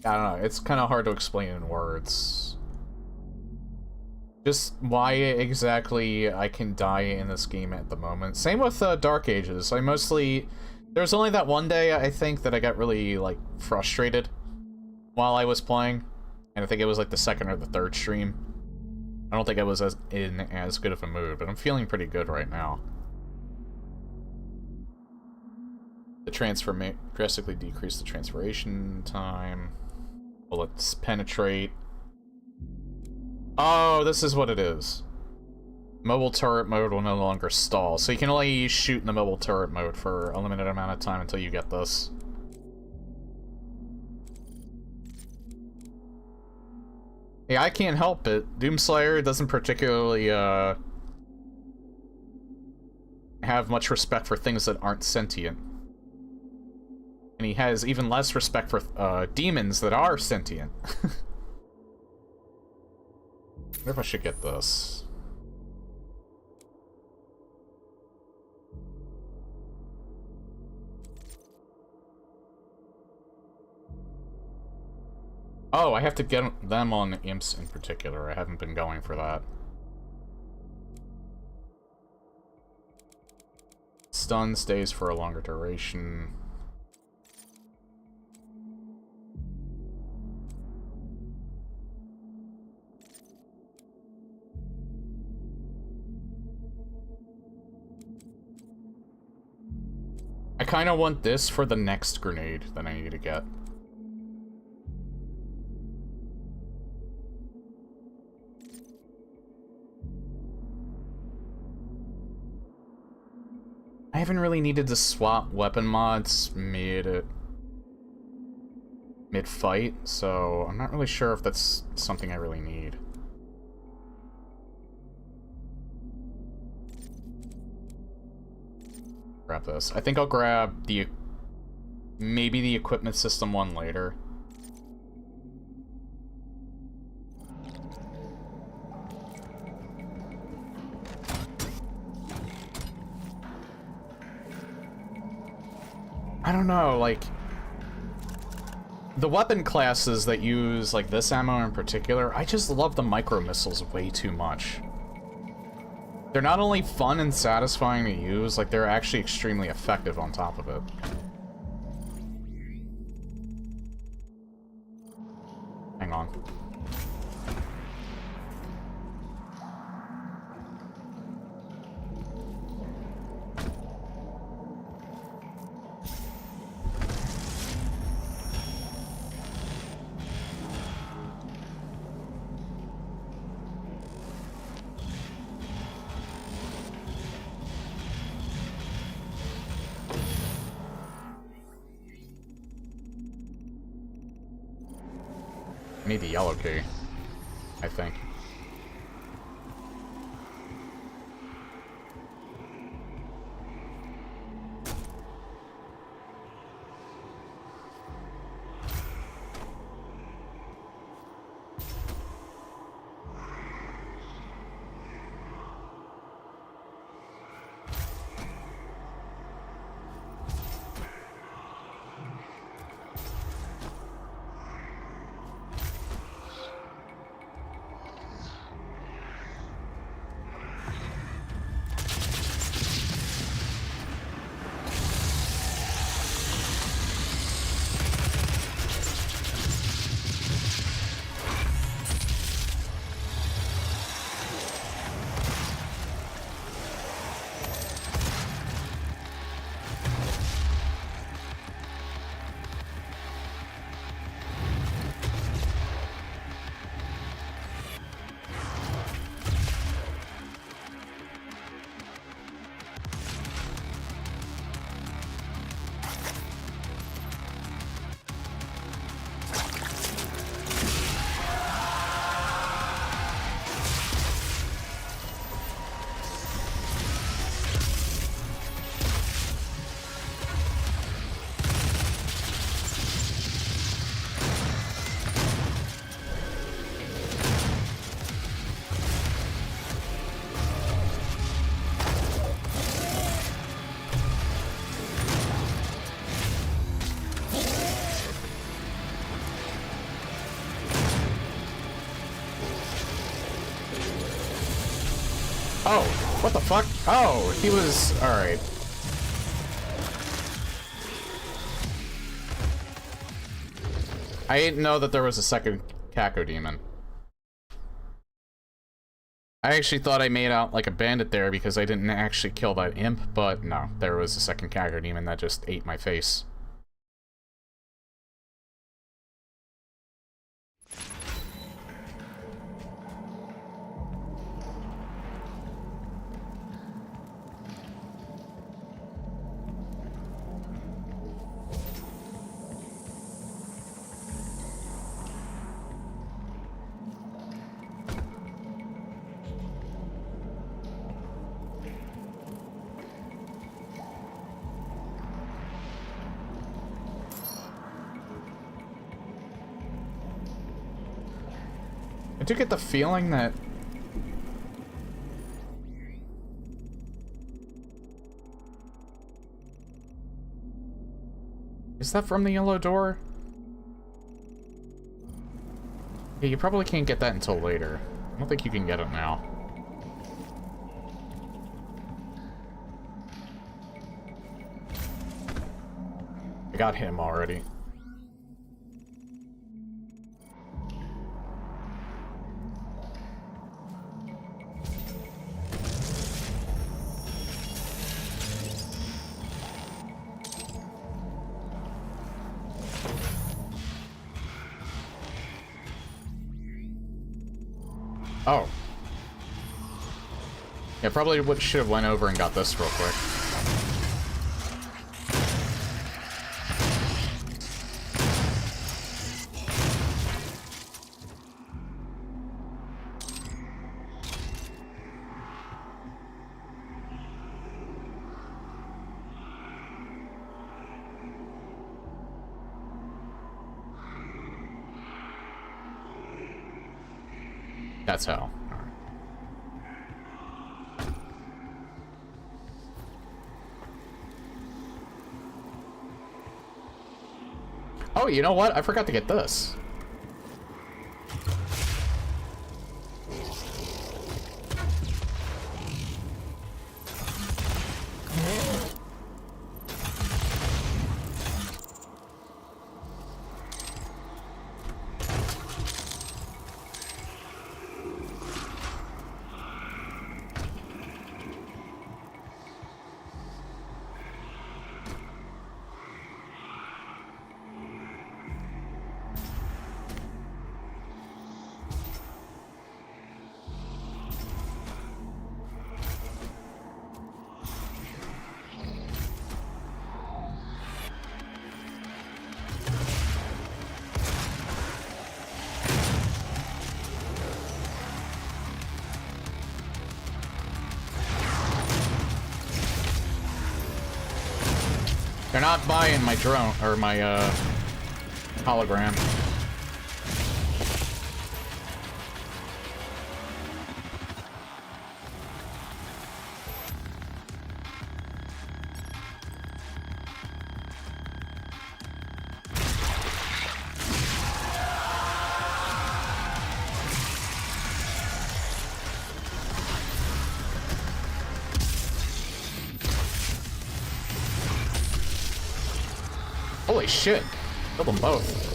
I don't know, it's kind of hard to explain in words. Just why exactly I can die in this game at the moment. Same with Dark Ages. I mostly... There's only that one day, I think, that I got really, like, frustrated while I was playing. And I think it was, like, the second or the third stream. I don't think I was in as good of a mood, but I'm feeling pretty good right now. The drastically decrease the transferation time. Bullets penetrate. Oh, this is what it is. Mobile turret mode will no longer stall, so you can only shoot in the mobile turret mode for a limited amount of time until you get this. Hey, I can't help it. Doomslayer doesn't particularly, have much respect for things that aren't sentient. And he has even less respect for, demons that are sentient. I wonder if I should get this. Oh, I have to get them on imps in particular. I haven't been going for that. Stun stays for a longer duration. I kind of want this for the next grenade that I need to get. I haven't really needed to swap weapon mods mid-fight, so I'm not really sure if that's something I really need. Grab this. I think I'll grab maybe the equipment system one later. I don't know, like, the weapon classes that use, like, this ammo in particular, I just love the micro-missiles way too much. They're not only fun and satisfying to use, like, they're actually extremely effective on top of it. Hang on. I need the yellow key, I think. Oh, what the fuck? Oh, he was... Alright. I didn't know that there was a second Cacodemon. I actually thought I made out like a bandit there because I didn't actually kill that imp, but no, there was a second Cacodemon that just ate my face. do get the feeling that... Is that from the yellow door? Yeah, you probably can't get that until later. I don't think you can get it now. I got him already. Oh. Yeah, probably should have went over and got this real quick. That's how. Oh, you know what? I forgot to get this. They're not buying my drone, or my, hologram. Holy shit! Killed them both.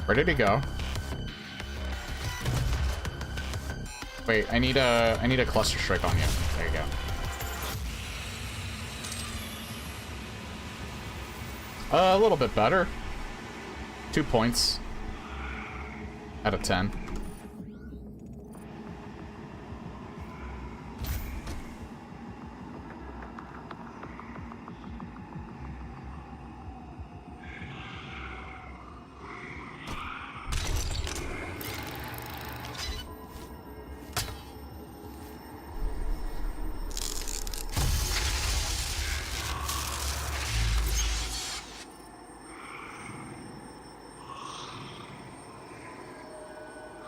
Where did he go? Wait, I need a cluster strike on you. There you go. A little bit better. 2 points out of 10.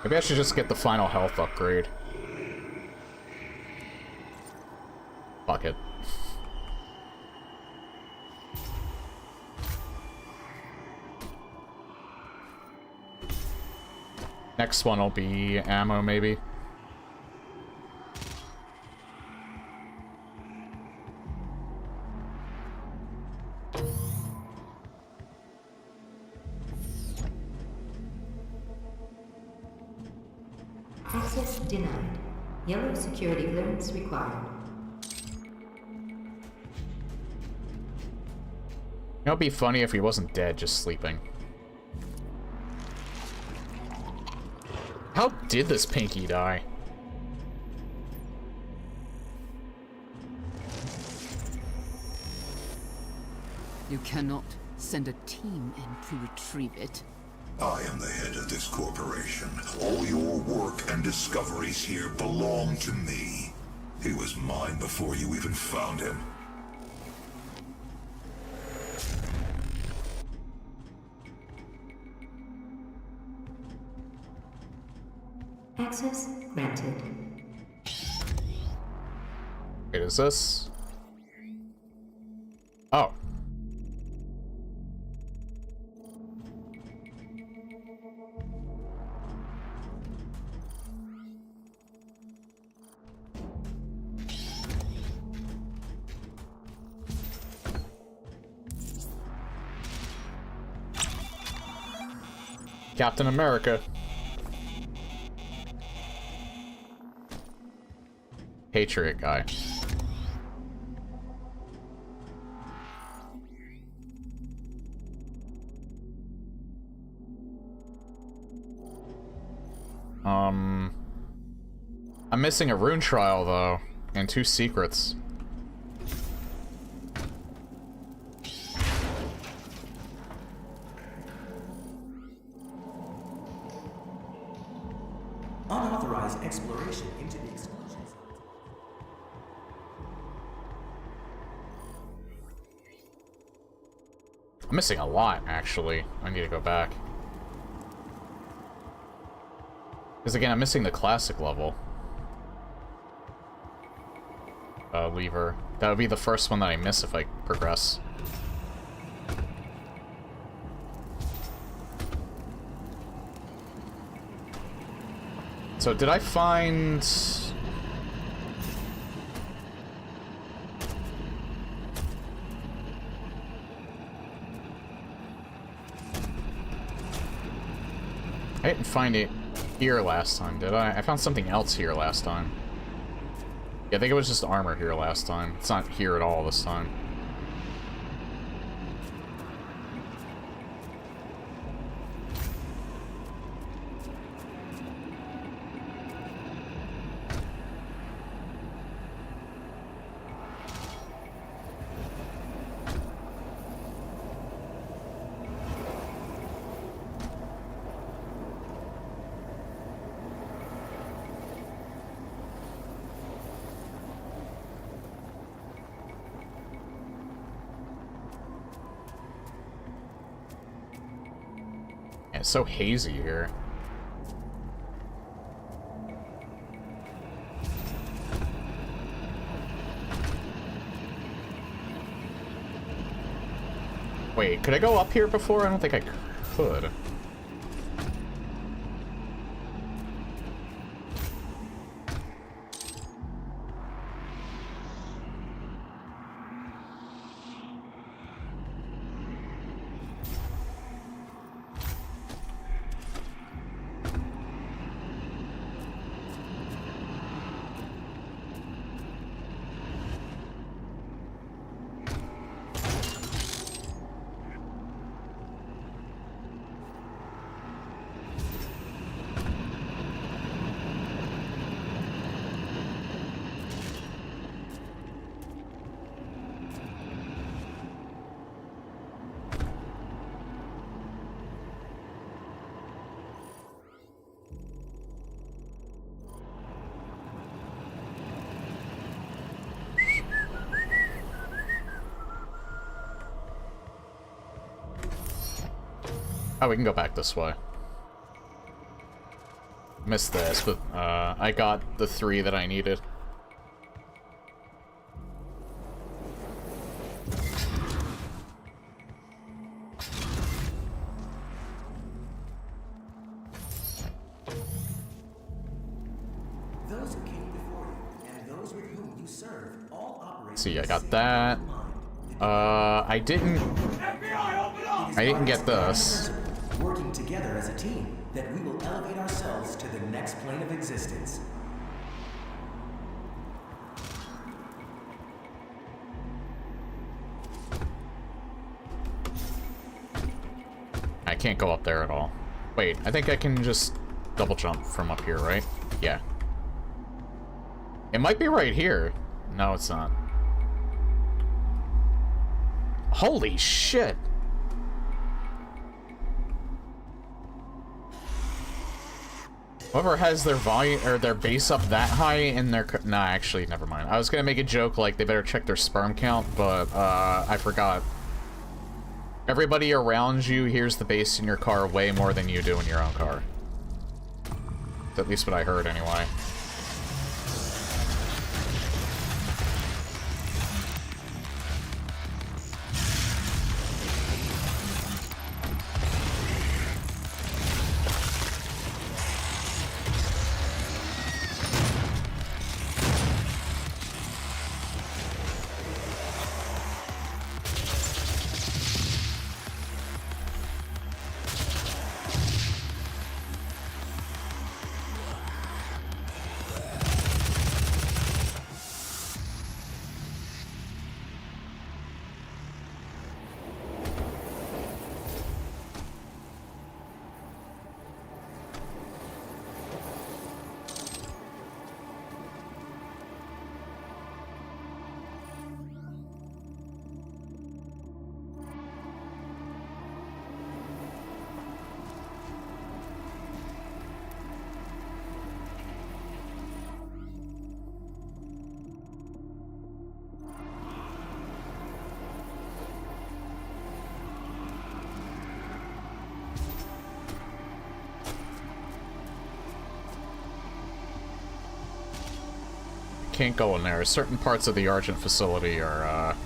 Maybe I should just get the final health upgrade. Fuck it. Next one will be ammo, maybe. Access denied. Yellow security clearance required. You know, it'd be funny if he wasn't dead, just sleeping. How did this Pinky die? You cannot send a team in to retrieve it. I am the head of this corporation. All your work and discoveries here belong to me. He was mine before you even found him. Access granted. Wait, is this? Oh. Captain America. Patriot guy. I'm missing a rune trial though, and 2 secrets. Unauthorized exploration into the exclusion zone. I'm missing a lot, actually. I need to go back. Because again, I'm missing the classic level. Lever. That would be the first one that I miss if I progress. So did I find... I didn't find it here last time, did I? I found something else here last time. Yeah, I think it was just armor here last time. It's not here at all this time. It's so hazy here. Wait, could I go up here before? I don't think I could. Oh, we can go back this way. Missed this, but I got the 3 that I needed. Those who came before you and those with whom you serve all operate. See, I got that. I didn't get this. Working together as a team, that we will elevate ourselves to the next plane of existence. can't go up there at all. Wait, I think I can just double jump from up here, right? Yeah. It might be right here. No, it's not. Holy shit! Whoever has their volume or their base up that high in their nah, actually, never mind. I was gonna make a joke like they better check their sperm count, but I forgot. Everybody around you hears the bass in your car way more than you do in your own car. That's at least what I heard, anyway. Can't go in there. Certain parts of the Argent facility are,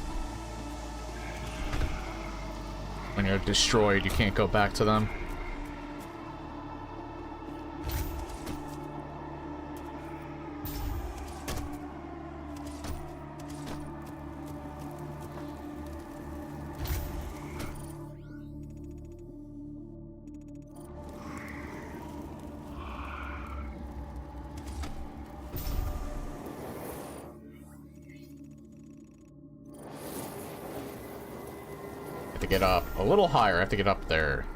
when you're destroyed, you can't go back to them. Get up a little higher. I have to get up there.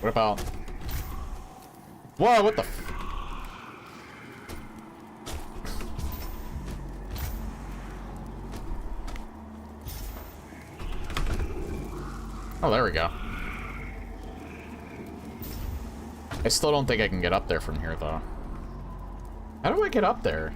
What about... Whoa, what the f... Oh, there we go. I still don't think I can get up there from here, though. How do I get up there?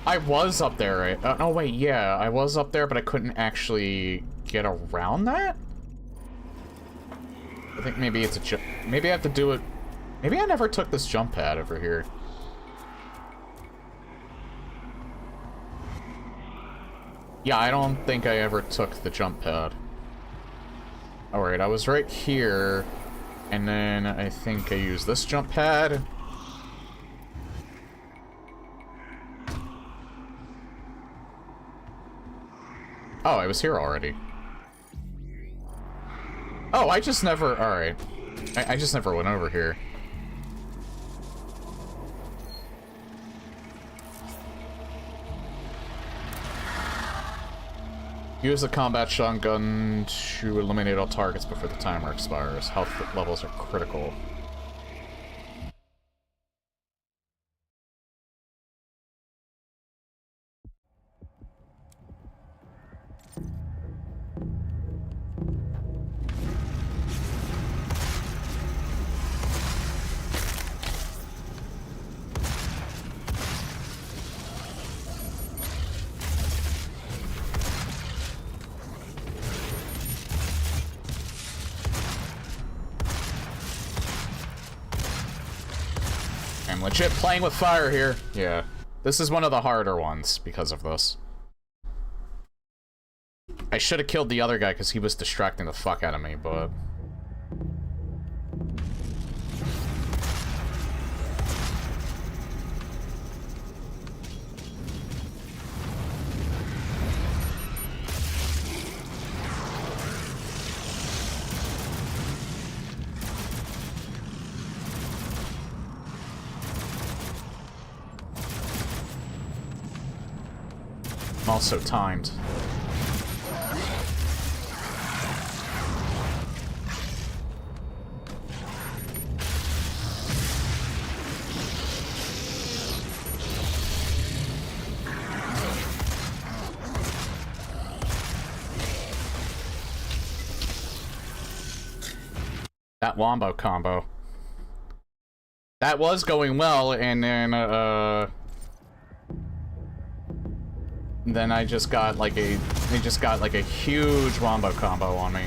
I was up there, right? Oh, wait, yeah, I was up there, but I couldn't actually get around that? I think maybe it's a jump. Maybe I have to do it. Maybe I never took this jump pad over here. Yeah, I don't think I ever took the jump pad. Alright, I was right here, and then I think I used this jump pad. Oh, I was here already. Oh, I just never... Alright. I just never went over here. Use the combat shotgun to eliminate all targets before the timer expires. Health levels are critical. I'm legit playing with fire here. Yeah. This is one of the harder ones because of this. I should have killed the other guy because he was distracting the fuck out of me, but... I'm also timed. That wombo combo. That was going well, and then I just got like a huge wombo combo on me.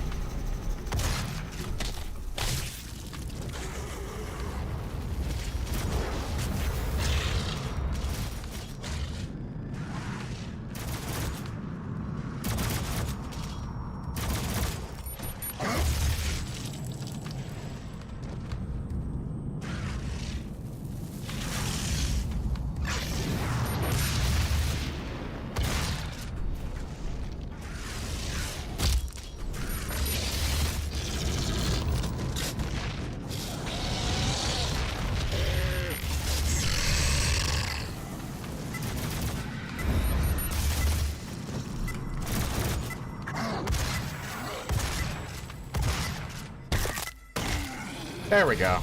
There we go.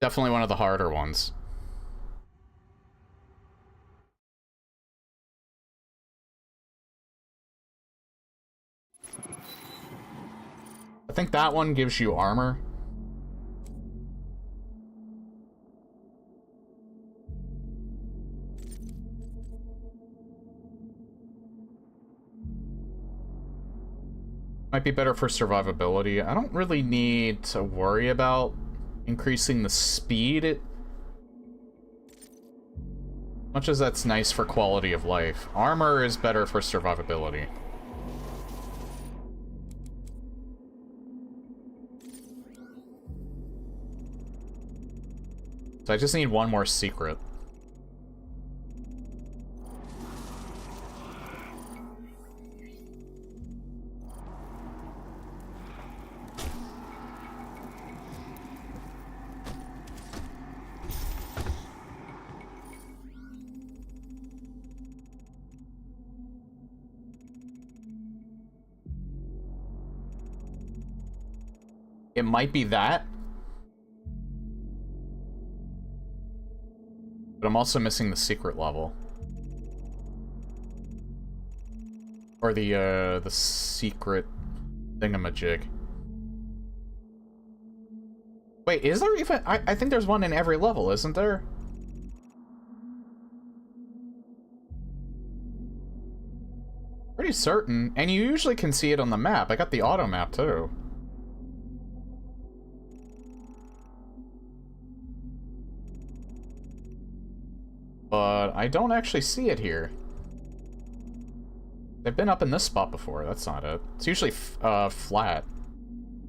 Definitely one of the harder ones. I think that one gives you armor. Might be better for survivability. I don't really need to worry about increasing the speed. Much as that's nice for quality of life. Armor is better for survivability. So I just need one more secret. It might be that. But I'm also missing the secret level. Or the secret thingamajig. Wait, is there even... I think there's one in every level, isn't there? Pretty certain. And you usually can see it on the map. I got the auto map, too. But I don't actually see it here. They've been up in this spot before. That's not it. It's usually flat.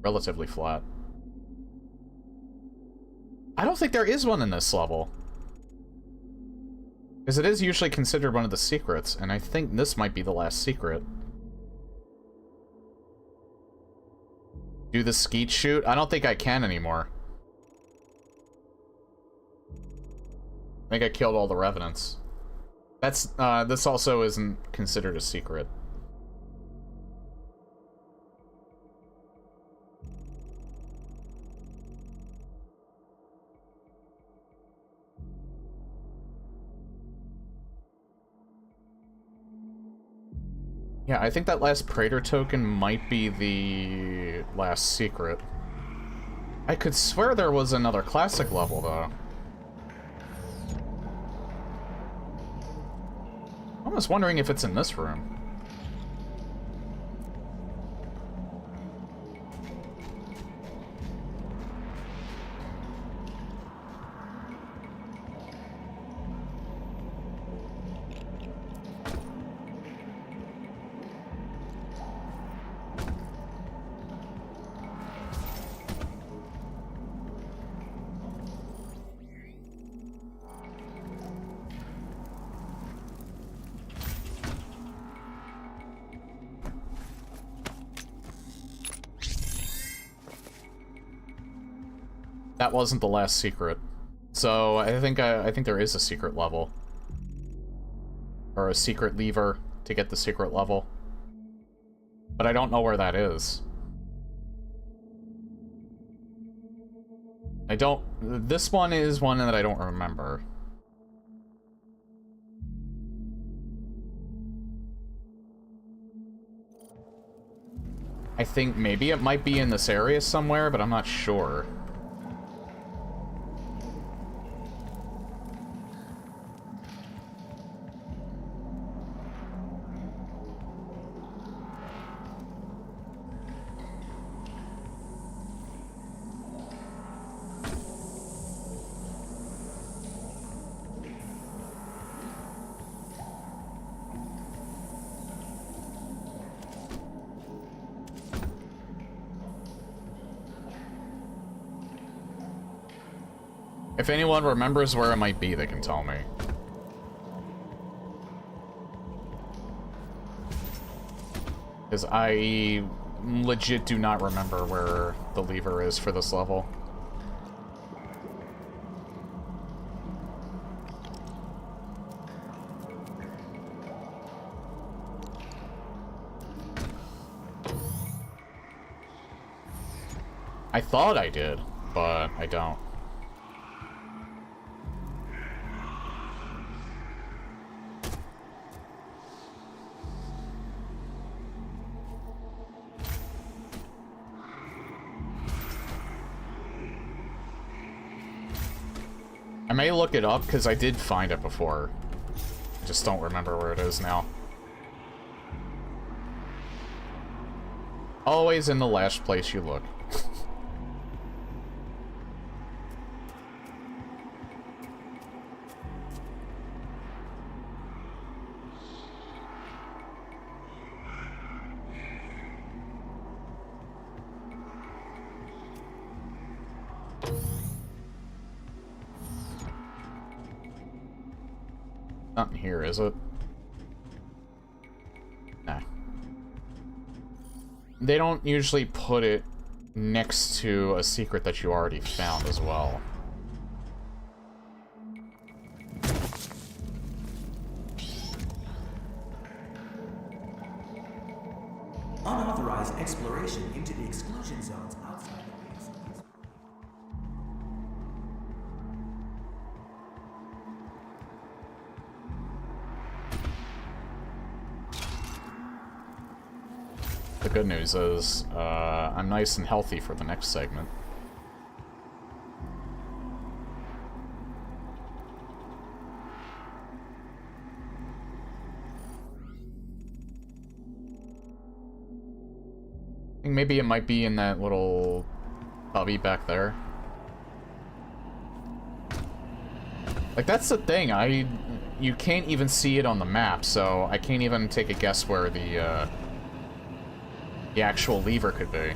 Relatively flat. I don't think there is one in this level. Because it is usually considered one of the secrets, and I think this might be the last secret. Do the skeet shoot? I don't think I can anymore. I think I killed all the revenants. That's, this also isn't considered a secret. Yeah, I think that last Praetor token might be the last secret. I could swear there was another classic level, though. I'm almost wondering if it's in this room. That wasn't the last secret. So I think there is a secret level. Or a secret lever to get the secret level. But I don't know where that is. This one is one that I don't remember. I think maybe it might be in this area somewhere, but I'm not sure. If anyone remembers where it might be, they can tell me. Because I legit do not remember where the lever is for this level. I thought I did, but I don't. I may look it up, because I did find it before. I just don't remember where it is now. Always in the last place you look. Not in here, is it? Nah. They don't usually put it next to a secret that you already found as well. Unauthorized exploration into the exclusion zones outside the base. The good news is, I'm nice and healthy for the next segment. I think maybe it might be in that little cubby back there. Like, that's the thing, you can't even see it on the map, so I can't even take a guess where the actual lever could be.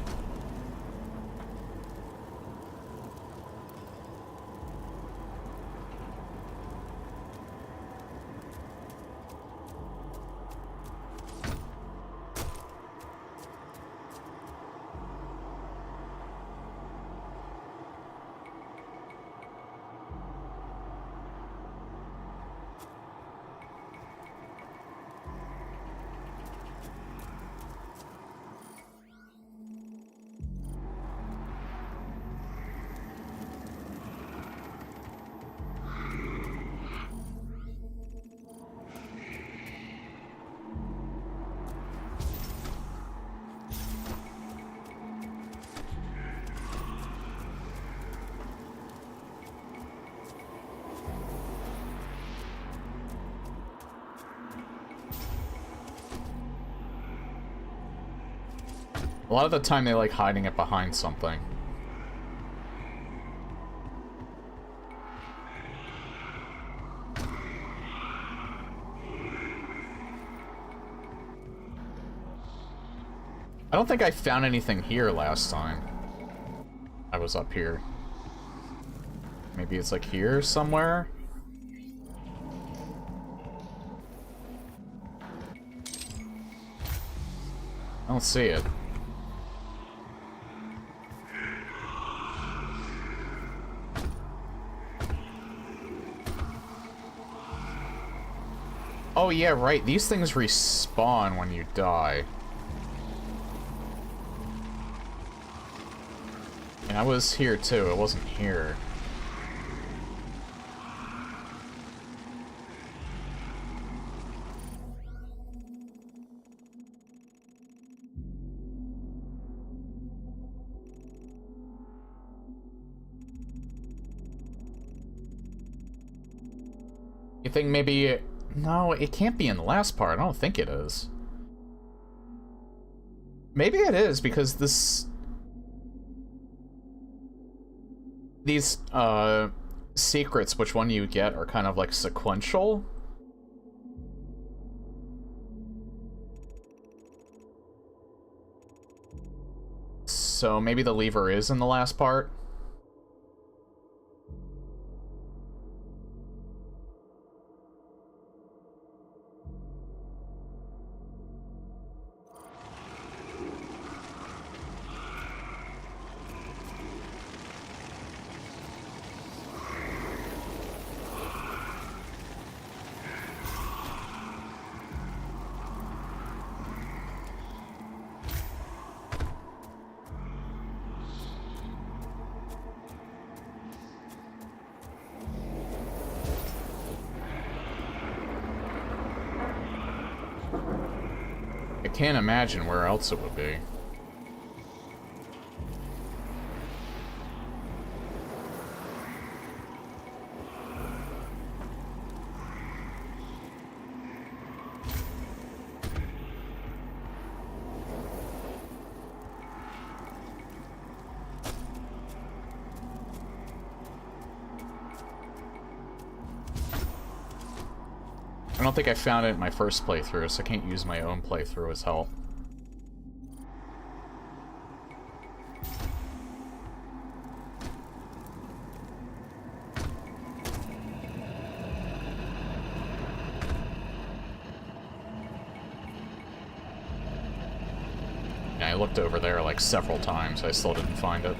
A lot of the time they like hiding it behind something. I don't think I found anything here last time I was up here. Maybe it's like here somewhere? I don't see it. Oh yeah, right. These things respawn when you die. And I was here too. It wasn't here. You think maybe... No, it can't be in the last part. I don't think it is. Maybe it is, because these, secrets, which one you get, are kind of, like, sequential. So maybe the lever is in the last part. I can't imagine where else it would be. I don't think I found it in my first playthrough, so I can't use my own playthrough as help. Yeah, I looked over there like several times, I still didn't find it.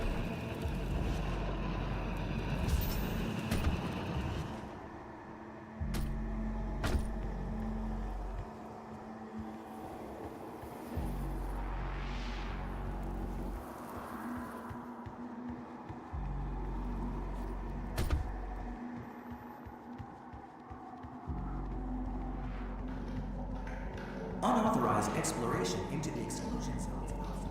Unauthorized exploration into the exclusion zone is possible.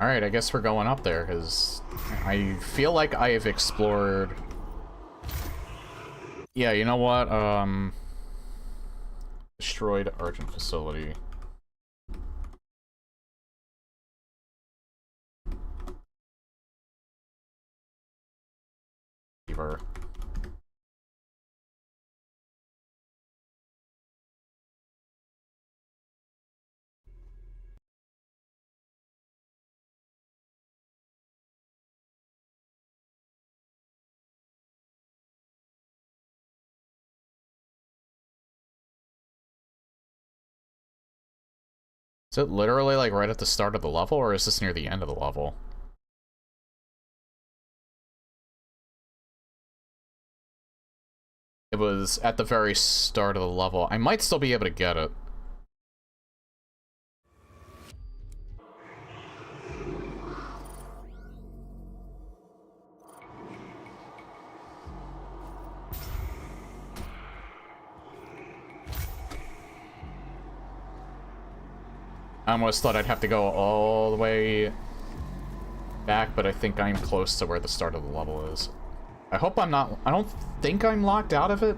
Alright, I guess we're going up there, because I feel like I have explored... Yeah, you know what? Destroyed Argent Facility. Fever. Is it literally like right at the start of the level, or is this near the end of the level? It was at the very start of the level. I might still be able to get it. I almost thought I'd have to go all the way back, but I think I'm close to where the start of the level is. I hope I'm not... I don't think I'm locked out of it.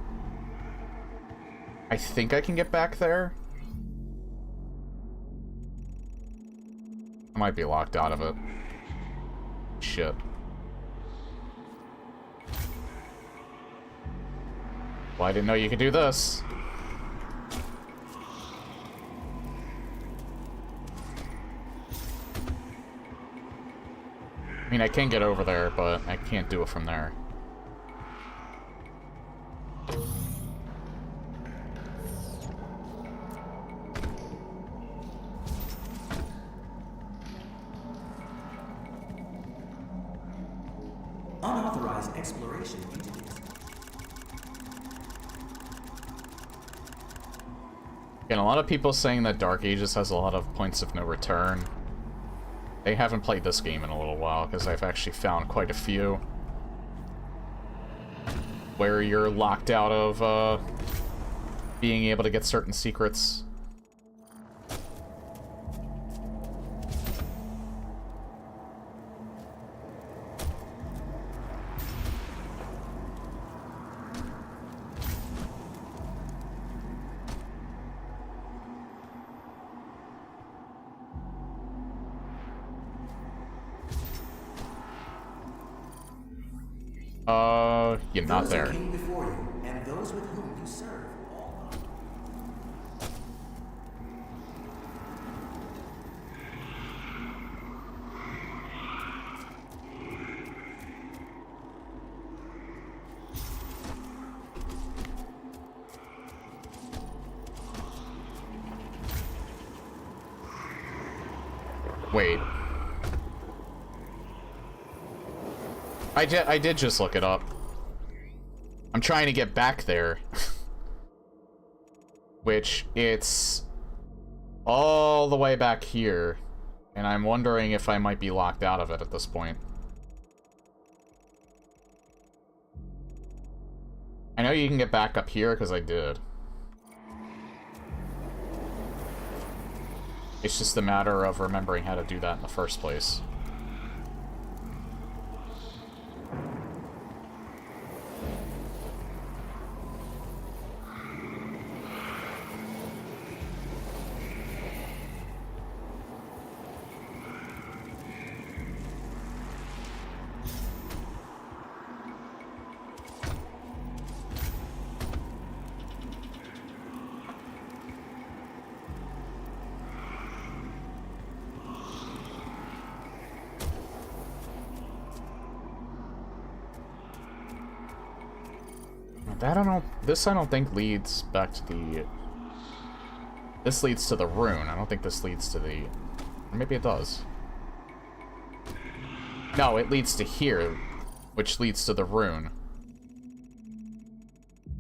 I think I can get back there. I might be locked out of it. Shit. Well, I didn't know you could do this. mean, I can get over there, but I can't do it from there. Unauthorized exploration into this. Again, a lot of people saying that Dark Ages has a lot of points of no return. They haven't played this game in a little while, because I've actually found quite a few where you're locked out of being able to get certain secrets. You're not Those there. who came before you, and those with whom you serve, all Wait. I did just look it up. I'm trying to get back there. Which, it's all the way back here. And I'm wondering if I might be locked out of it at this point. I know you can get back up here, because I did. It's just a matter of remembering how to do that in the first place. This I don't think leads back to the... This leads to the rune. I don't think this leads to the... Or maybe it does. No, it leads to here, which leads to the rune.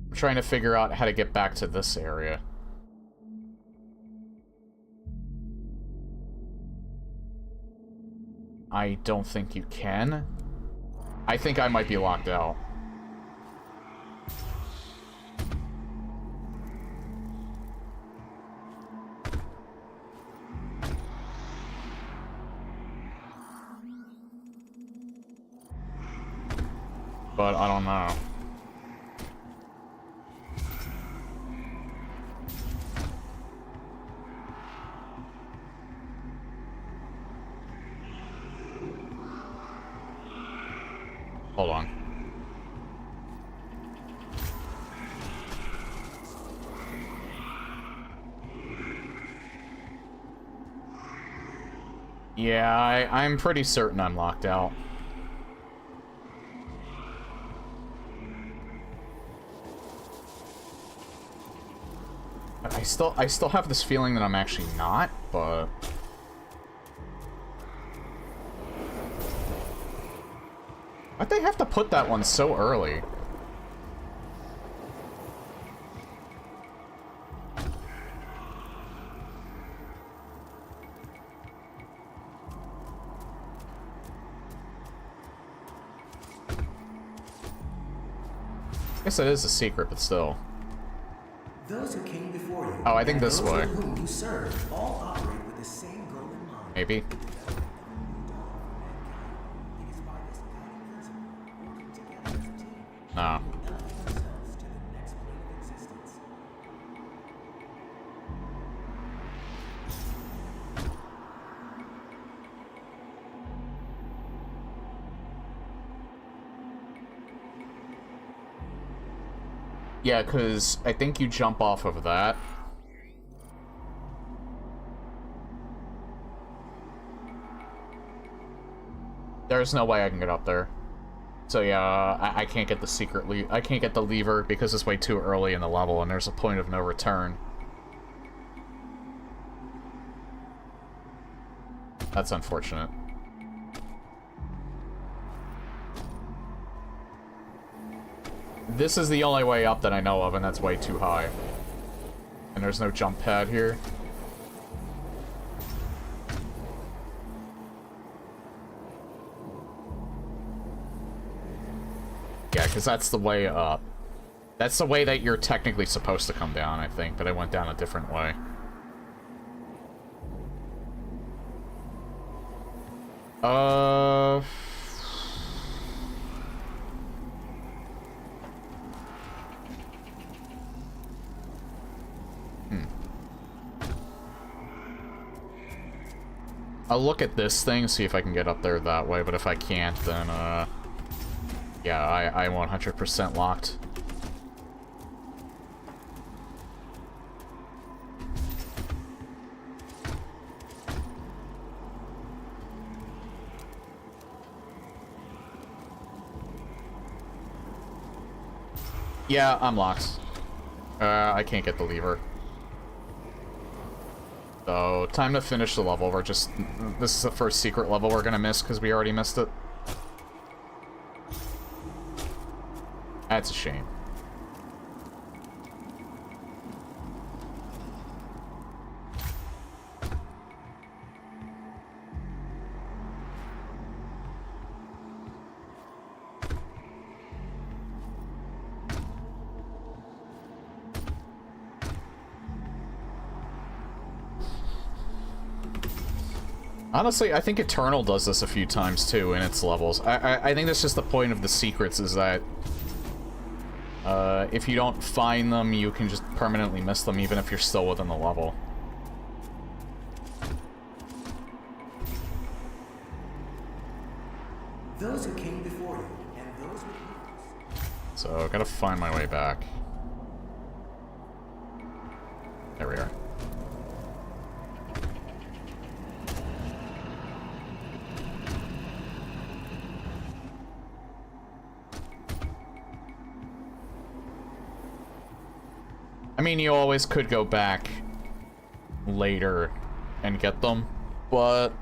I'm trying to figure out how to get back to this area. I don't think you can. I think I might be locked out. But I don't know. Hold on. Yeah, I'm pretty certain I'm locked out. I still have this feeling that I'm actually not, but... Why'd they have to put that one so early? I guess it is a secret, but still. Those who came before you, Oh, I think and this those way. with whom you serve, all operate with the same goal in mind. Maybe. It is by this guiding principle, working together as a team, No. elevate themselves to the next plane of existence. Yeah, because I think you jump off of that. there's no way I can get up there. So yeah, I can't get the secret I can't get the lever because it's way too early in the level and there's a point of no return. That's unfortunate. This is the only way up that I know of, and that's way too high. And there's no jump pad here. Yeah, because that's the way up. That's the way that you're technically supposed to come down, I think, but I went down a different way. I'll look at this thing, see if I can get up there that way, but if I can't, then, yeah, I 100% locked. Yeah, I'm locked. I can't get the lever. So, time to finish the level. This is the first secret level we're gonna miss because we already missed it. That's a shame. Honestly, I think Eternal does this a few times too in its levels. I think that's just the point of the secrets, is that if you don't find them, you can just permanently miss them even if you're still within the level. Those who came before you and those with you. So, I gotta find my way back. There we are. I mean, you always could go back later and get them, but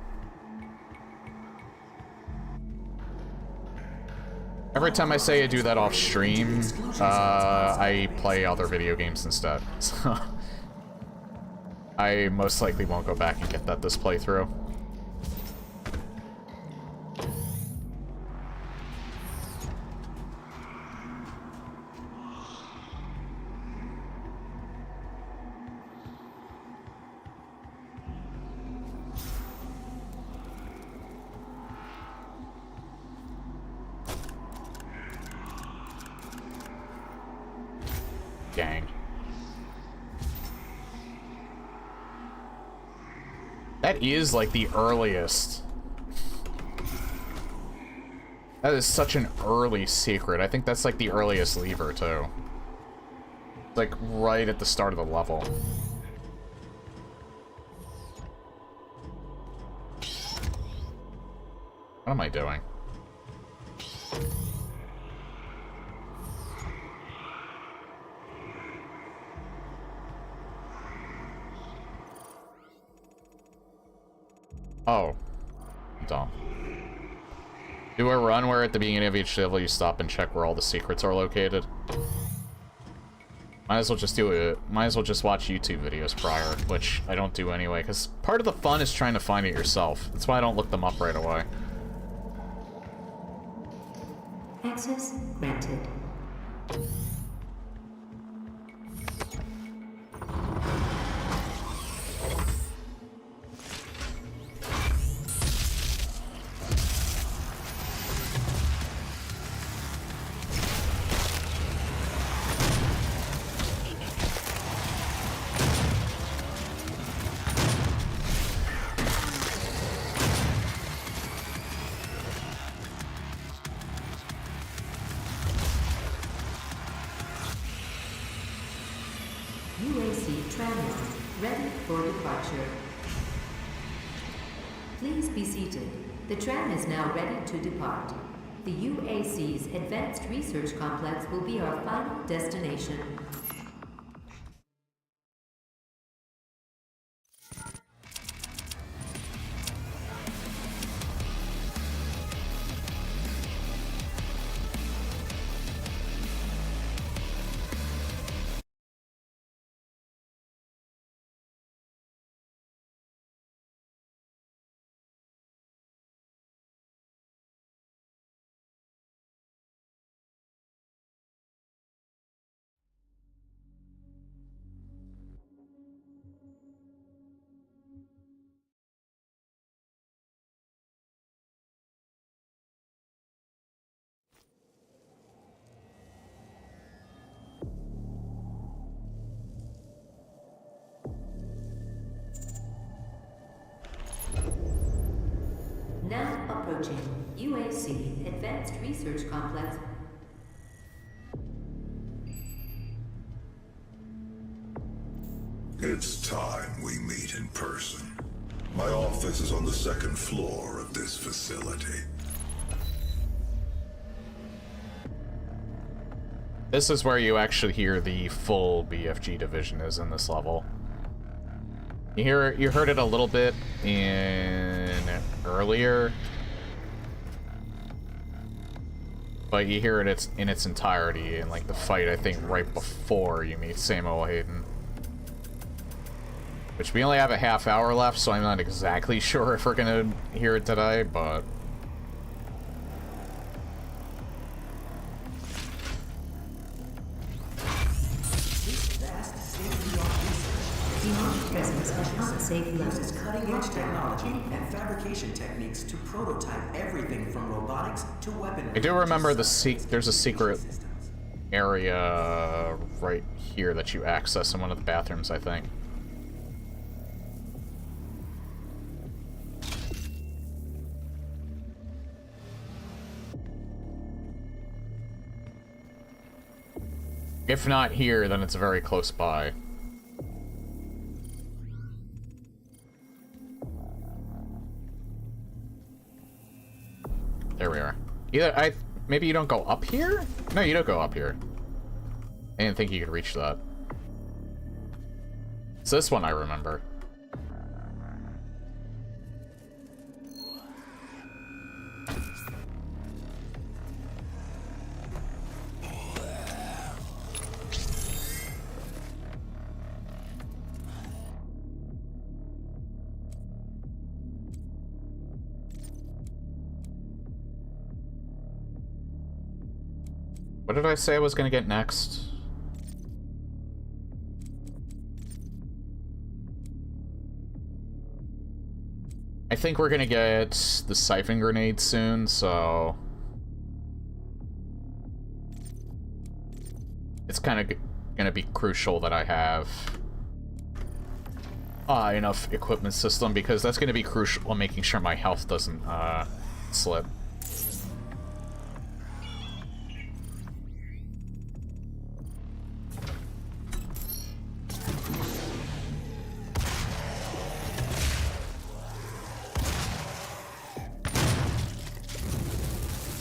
every time I say I do that off stream, I play other video games instead. So I most likely won't go back and get that this playthrough. Dang. That is like the earliest. That is such an early secret. I think that's like the earliest lever too. Like right at the start of the level. What am I doing? Oh. Dumb. Do a run where at the beginning of each level you stop and check where all the secrets are located. Might as well just do it. Might as well just watch YouTube videos prior, which I don't do anyway, because part of the fun is trying to find it yourself. That's why I don't look them up right away. Access granted. UAC tramline ready for departure. Please be seated. The tram is now ready to depart. The UAC's Advanced Research Complex will be our final destination. Now approaching UAC Advanced Research Complex. It's time we meet in person. My office is on the second floor of this facility. This is where you actually hear the full BFG division is in this level. You heard it a little bit in earlier, but you hear it in its entirety in like the fight, I think, right before you meet Sammo Hayden. Which we only have a half hour left, so I'm not exactly sure if we're gonna hear it today, but uses cutting-edge technology and fabrication techniques to prototype everything from robotics to weaponry. I do remember there's a secret area right here that you access in one of the bathrooms, I think. If not here, then it's very close by. There we are. Maybe you don't go up here? No, you don't go up here. I didn't think you could reach that. It's this one I remember. What did I say I was gonna get next? I think we're gonna get the siphon grenade soon, so it's kind of gonna be crucial that I have enough equipment system, because that's gonna be crucial in making sure my health doesn't slip.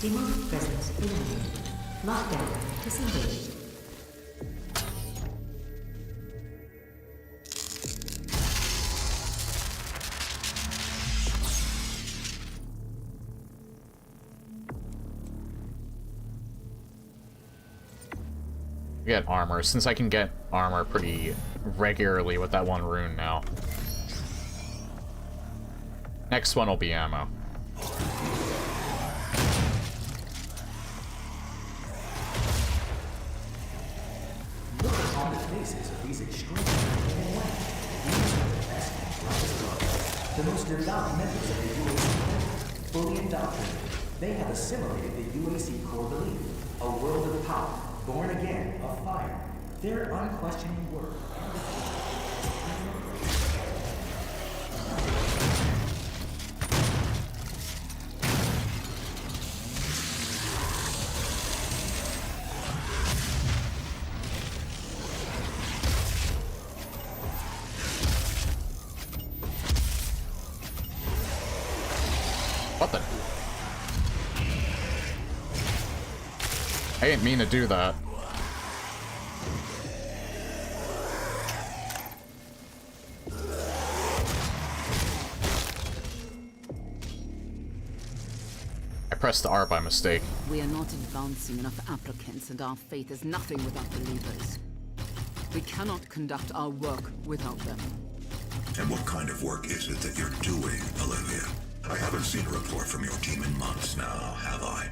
Demonic presence eliminated. Lockdown disengaged. Get armor, since I can get armor pretty regularly with that one rune now. Next one will be ammo. Look upon the faces of these extraordinary men. These are the best and the most devout members of the UAC, fully indoctrinated. They have assimilated the UAC core belief, a world of power, born again of fire. Their unquestioning word. What the? I didn't mean to do that. I pressed the R by mistake. We are not advancing enough applicants, and our faith is nothing without believers. We cannot conduct our work without them. And what kind of work is it that you're doing, Olivia? I haven't seen a report from your team in months now, have I?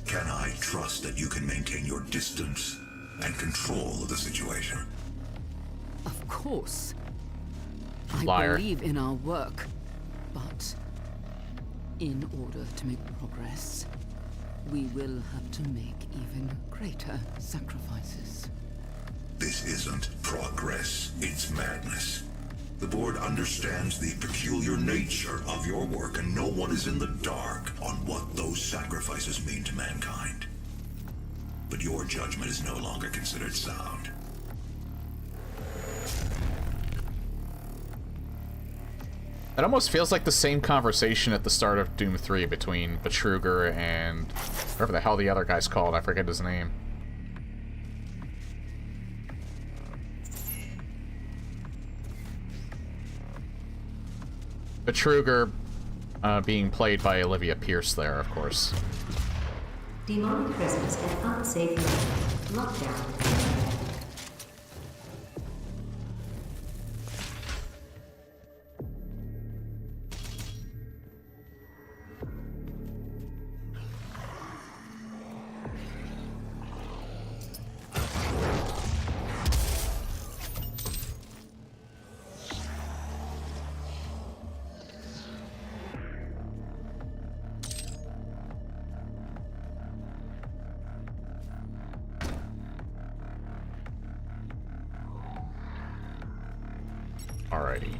Can I trust that you can maintain your distance and control of the situation? Of course. I Liar. believe in our work, but in order to make progress, we will have to make even greater sacrifices. This isn't progress, it's madness. The board understands the peculiar nature of your work, and no one is in the dark on what those sacrifices mean to mankind. But your judgment is no longer considered sound. It almost feels like the same conversation at the start of Doom 3 between Betruger and whatever the hell the other guy's called. I forget his name. Betruger being played by Olivia Pierce there, of course. Demonic presence at unsafe level. Lockdown. Alrighty.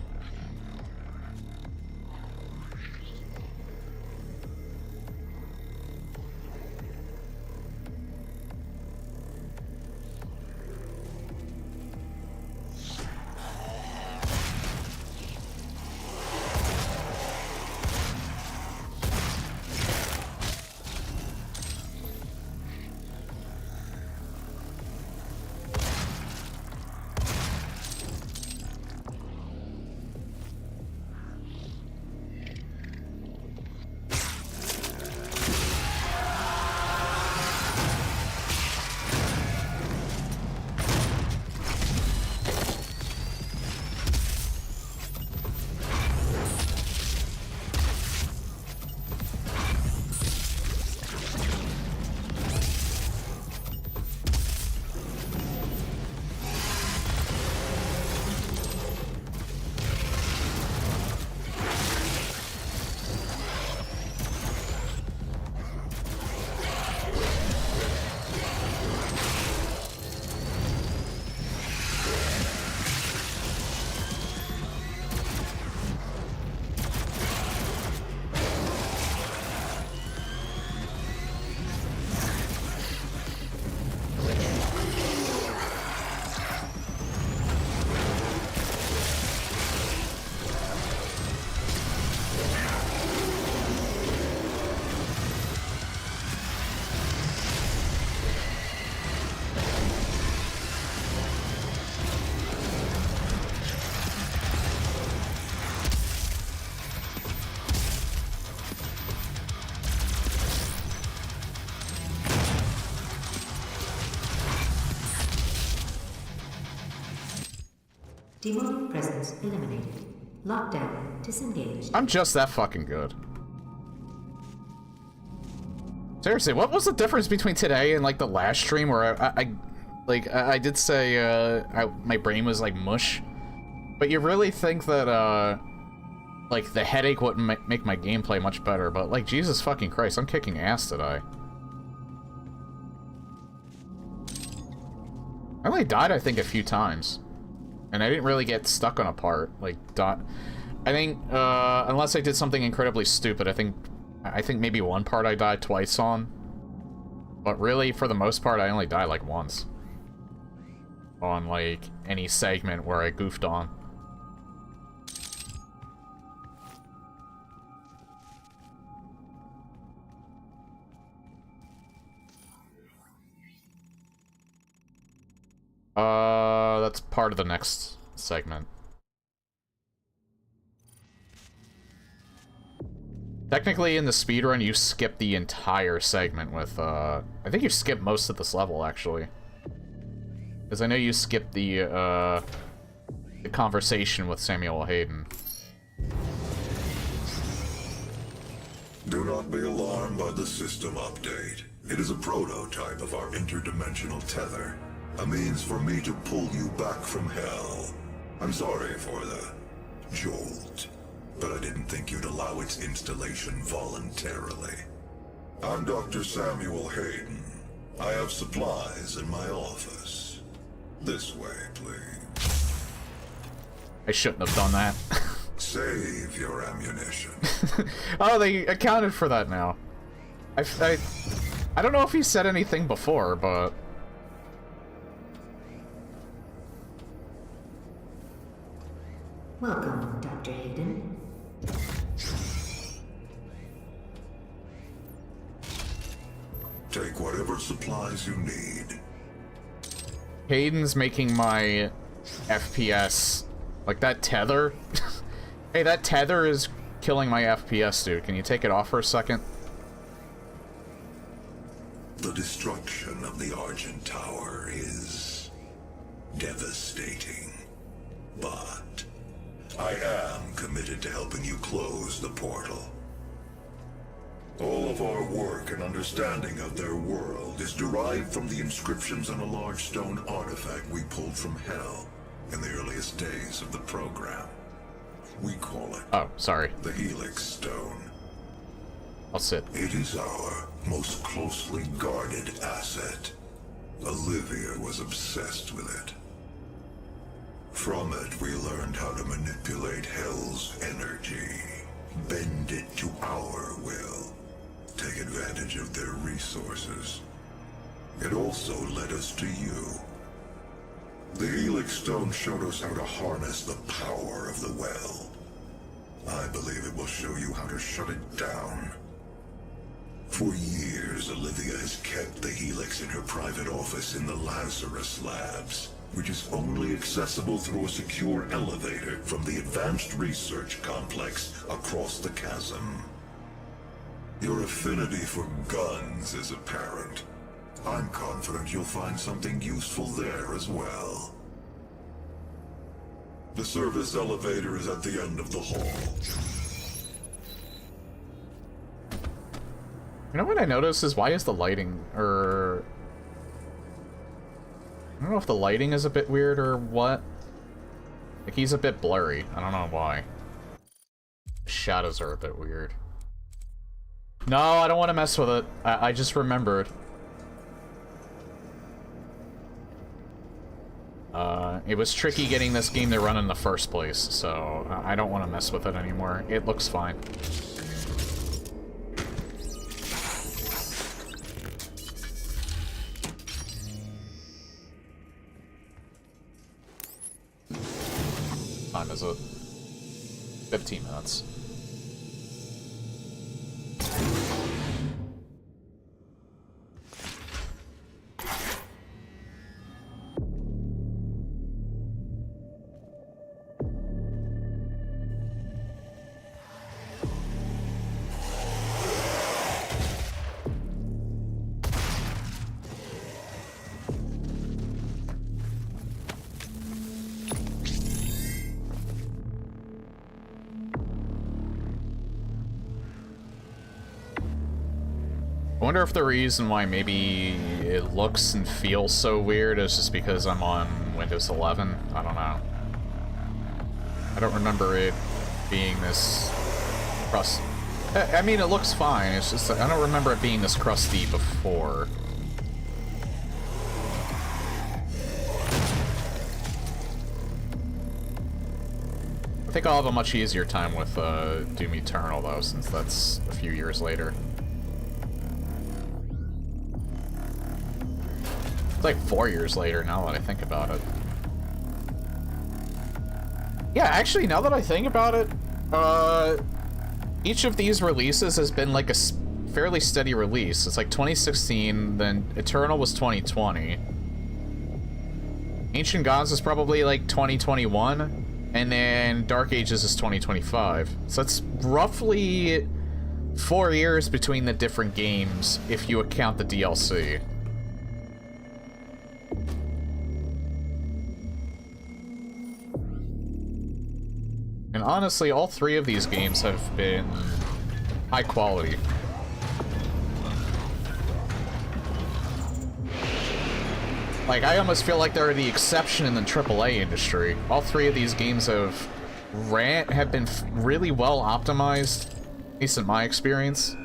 Demonic presence eliminated. Lockdown disengaged. I'm just that fucking good. Seriously, what was the difference between today and like the last stream where I did say my brain was like mush, but you really think that like the headache wouldn't make my gameplay much better? But like Jesus fucking Christ, I'm kicking ass today. I only died I think a few times, and I didn't really get stuck on a part. Like I think unless I did something incredibly stupid, I think maybe one part I died twice on. But really, for the most part, I only died like once. On like any segment where I goofed on. That's part of the next segment. Technically, in the speedrun, you skip the entire segment with, I think you skip most of this level, actually. Because I know you skipped the conversation with Samuel Hayden. Do not be alarmed by the system update. It is a prototype of our interdimensional tether. A means for me to pull you back from hell. I'm sorry for the jolt, but I didn't think you'd allow its installation voluntarily. I'm Dr. Samuel Hayden. I have supplies in my office. This way, please. I shouldn't have done that. Save your ammunition. Oh, they accounted for that now. I don't know if he said anything before, but... Welcome, Dr. Hayden. Take whatever supplies you need. Hayden's making my FPS... Like, that tether? Hey, that tether is killing my FPS, dude. Can you take it off for a second? The destruction of the Argent Tower is devastating, but I am committed to helping you close the portal. All of our work and understanding of their world is derived from the inscriptions on a large stone artifact we pulled from Hell in the earliest days of the program. We call it... Oh, sorry. The Helix Stone. I'll sit. It is our most closely guarded asset. Olivia was obsessed with it. From it, we learned how to manipulate Hell's energy, bend it to our will, take advantage of their resources. It also led us to you. The Helix Stone showed us how to harness the power of the well. I believe it will show you how to shut it down. For years, Olivia has kept the Helix in her private office in the Lazarus Labs, which is only accessible through a secure elevator from the Advanced Research Complex across the chasm. Your affinity for guns is apparent. I'm confident you'll find something useful there as well. The service elevator is at the end of the hall. You know what I noticed is why is the lighting, I don't know if the lighting is a bit weird or what. Like, he's a bit blurry. I don't know why. Shadows are a bit weird. No, I don't want to mess with it. I just remembered. It was tricky getting this game to run in the first place, so I don't want to mess with it anymore. It looks fine. Time is it? 15 minutes. I wonder if the reason why maybe it looks and feels so weird is just because I'm on Windows 11. I don't know. I don't remember it being this crusty. I mean, it looks fine. It's just I don't remember it being this crusty before. I think I'll have a much easier time with Doom Eternal, though, since that's a few years later. It's like 4 years later now that I think about it. Yeah, actually, now that I think about it, each of these releases has been like a fairly steady release. It's like 2016, then Eternal was 2020. Ancient Gods is probably like 2021, and then Dark Ages is 2025. So that's roughly 4 years between the different games if you account the DLC. And honestly, all 3 of these games have been high quality. Like, I almost feel like they're the exception in the AAA industry. All 3 of these games have been really well optimized, at least in my experience.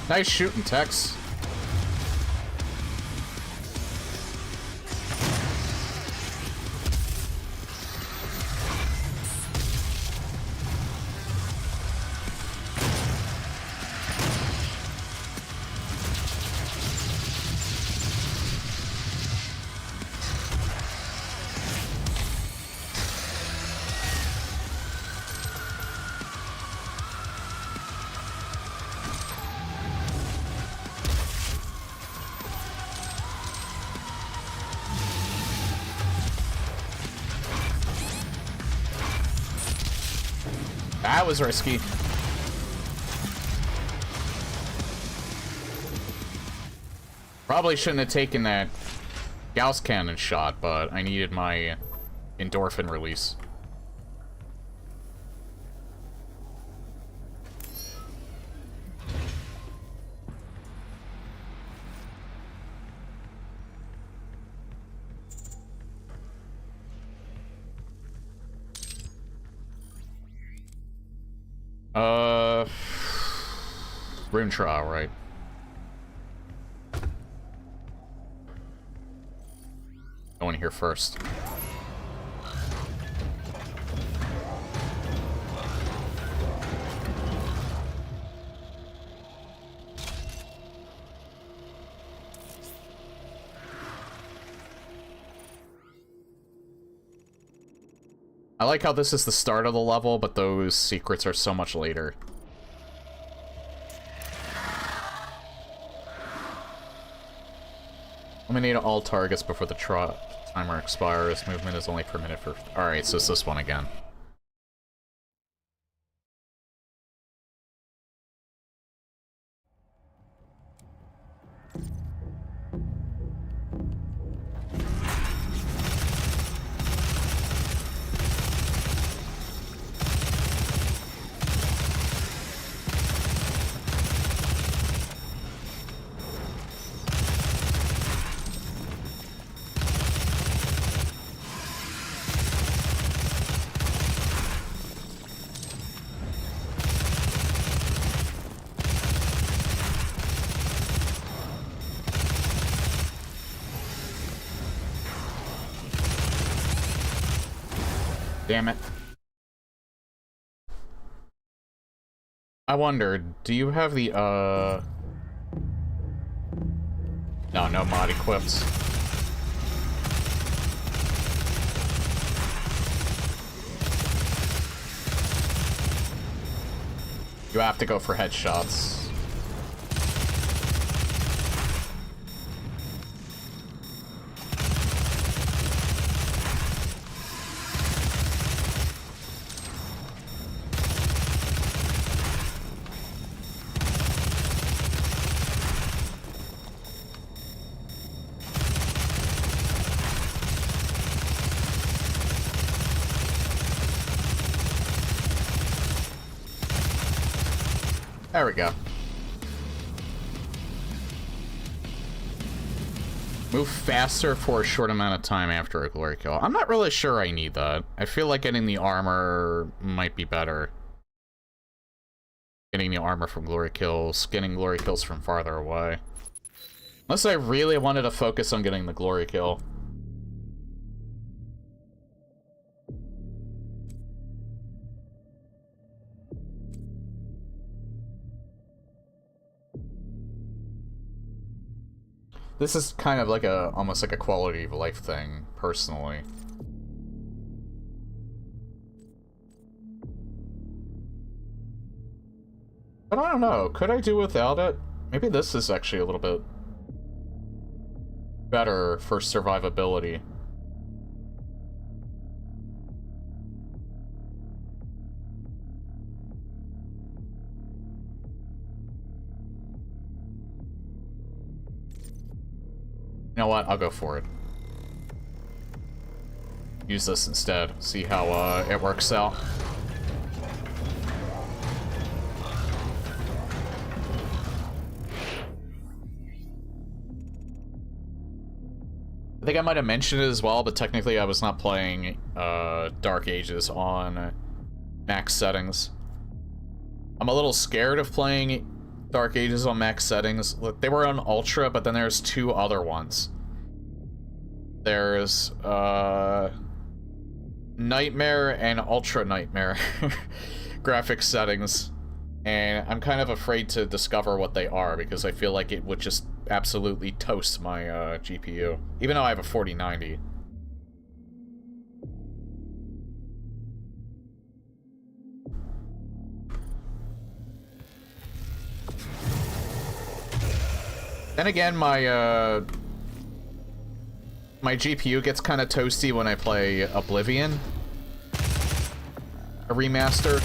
Nice shooting, Tex. That was risky. Probably shouldn't have taken that Gauss cannon shot, but I needed my endorphin release. Rune trial, right? Going here first. I like how this is the start of the level, but those secrets are so much later. Eliminate all targets before the timer expires. Movement is only permitted for... Alright, so it's this one again. Damn it. I wondered, do you have the, No mod equipped. You have to go for headshots. There we go. Move faster for a short amount of time after a glory kill. I'm not really sure I need that. I feel like getting the armor might be better. Getting the armor from glory kills, getting glory kills from farther away. Unless I really wanted to focus on getting the glory kill. This is kind of like almost like a quality of life thing, personally. But I don't know, could I do without it? Maybe this is actually a little bit better for survivability. You know what? I'll go for it. Use this instead. See how it works out. I think I might have mentioned it as well, but technically I was not playing Dark Ages on max settings. I'm a little scared of playing Dark Ages on max settings. Look, they were on Ultra, but then there's two other ones. There's Nightmare and Ultra Nightmare graphics settings. And I'm kind of afraid to discover what they are because I feel like it would just absolutely toast my GPU. Even though I have a 4090. Then again, my GPU gets kind of toasty when I play Oblivion, a remaster.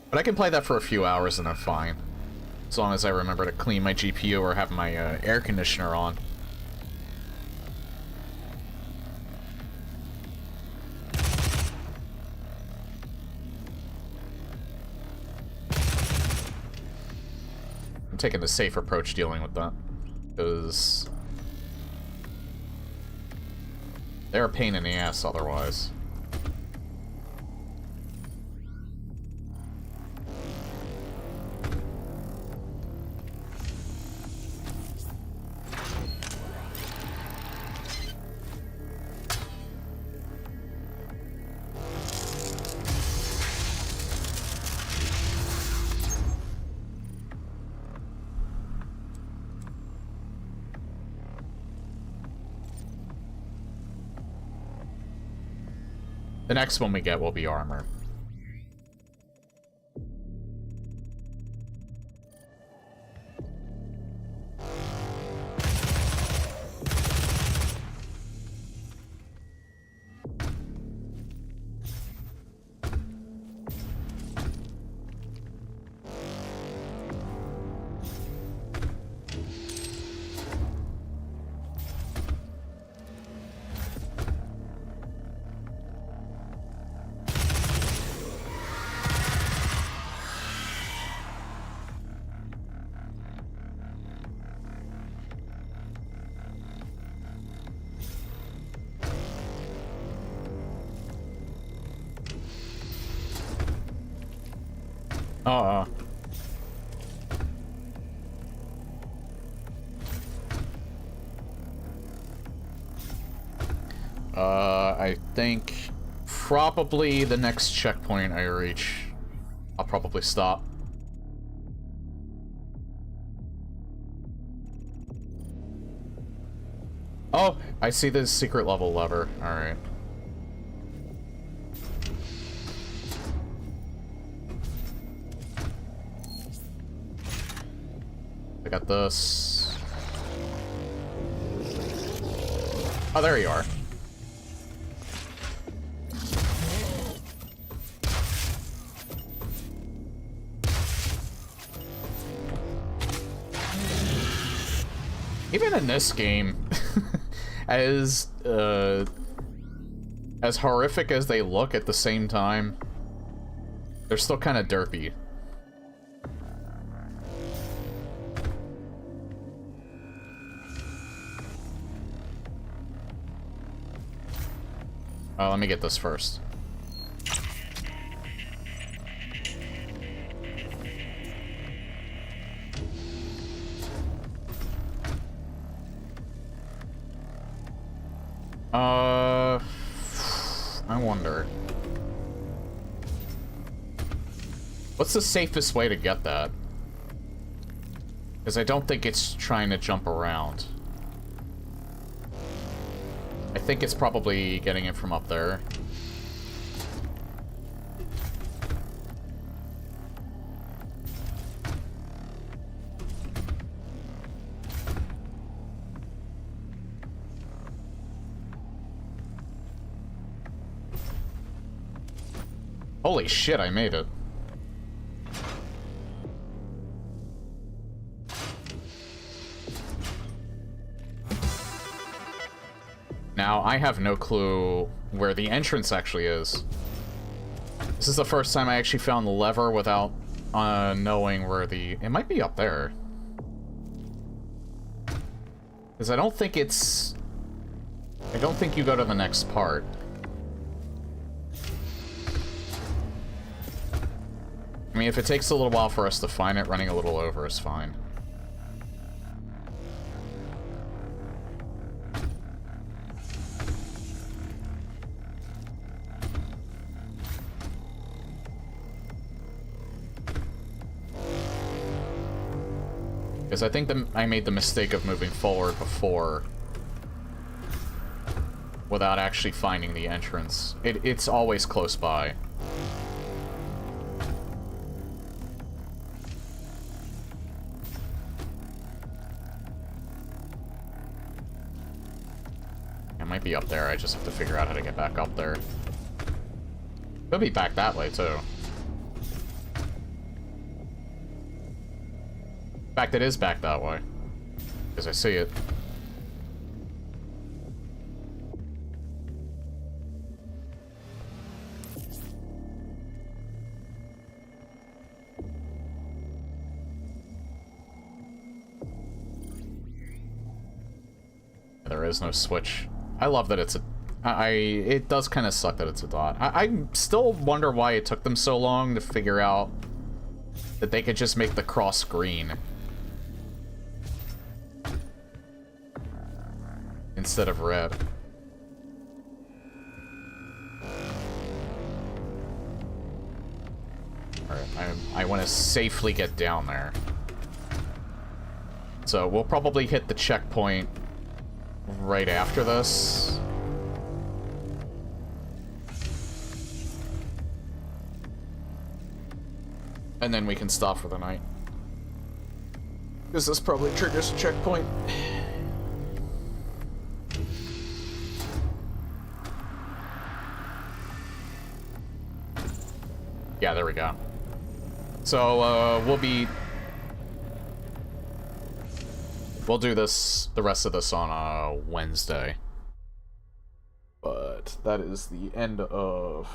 But I can play that for a few hours and I'm fine. As long as I remember to clean my GPU or have my air conditioner on. I'm taking the safe approach dealing with that, because they're a pain in the ass otherwise. The next one we get will be armor. I think probably the next checkpoint I reach, I'll probably stop. Oh, I see the secret level lever. Alright. I got this. Oh, there you are. Even in this game, as horrific as they look at the same time, they're still kind of derpy. Let me get this first. I wonder. What's the safest way to get that? Because I don't think it's trying to jump around. I think it's probably getting it from up there. Holy shit, I made it. Now, I have no clue where the entrance actually is. This is the first time I actually found the lever without knowing where the... It might be up there. Because I don't think it's... I don't think you go to the next part. I mean, if it takes a little while for us to find it, running a little over is fine. Because I think I made the mistake of moving forward before without actually finding the entrance. It's always close by. It might be up there, I just have to figure out how to get back up there. Could be back that way, too. In fact, it is back that way. Because I see it. There is no switch. I love that it's a... it does kind of suck that it's a dot. I still wonder why it took them so long to figure out that they could just make the cross green instead of red. Alright, I want to safely get down there. So we'll probably hit the checkpoint right after this. And then we can stop for the night. Because this probably triggers a checkpoint. Yeah, there we go. So, we'll do this, the rest of this on Wednesday. But that is the end of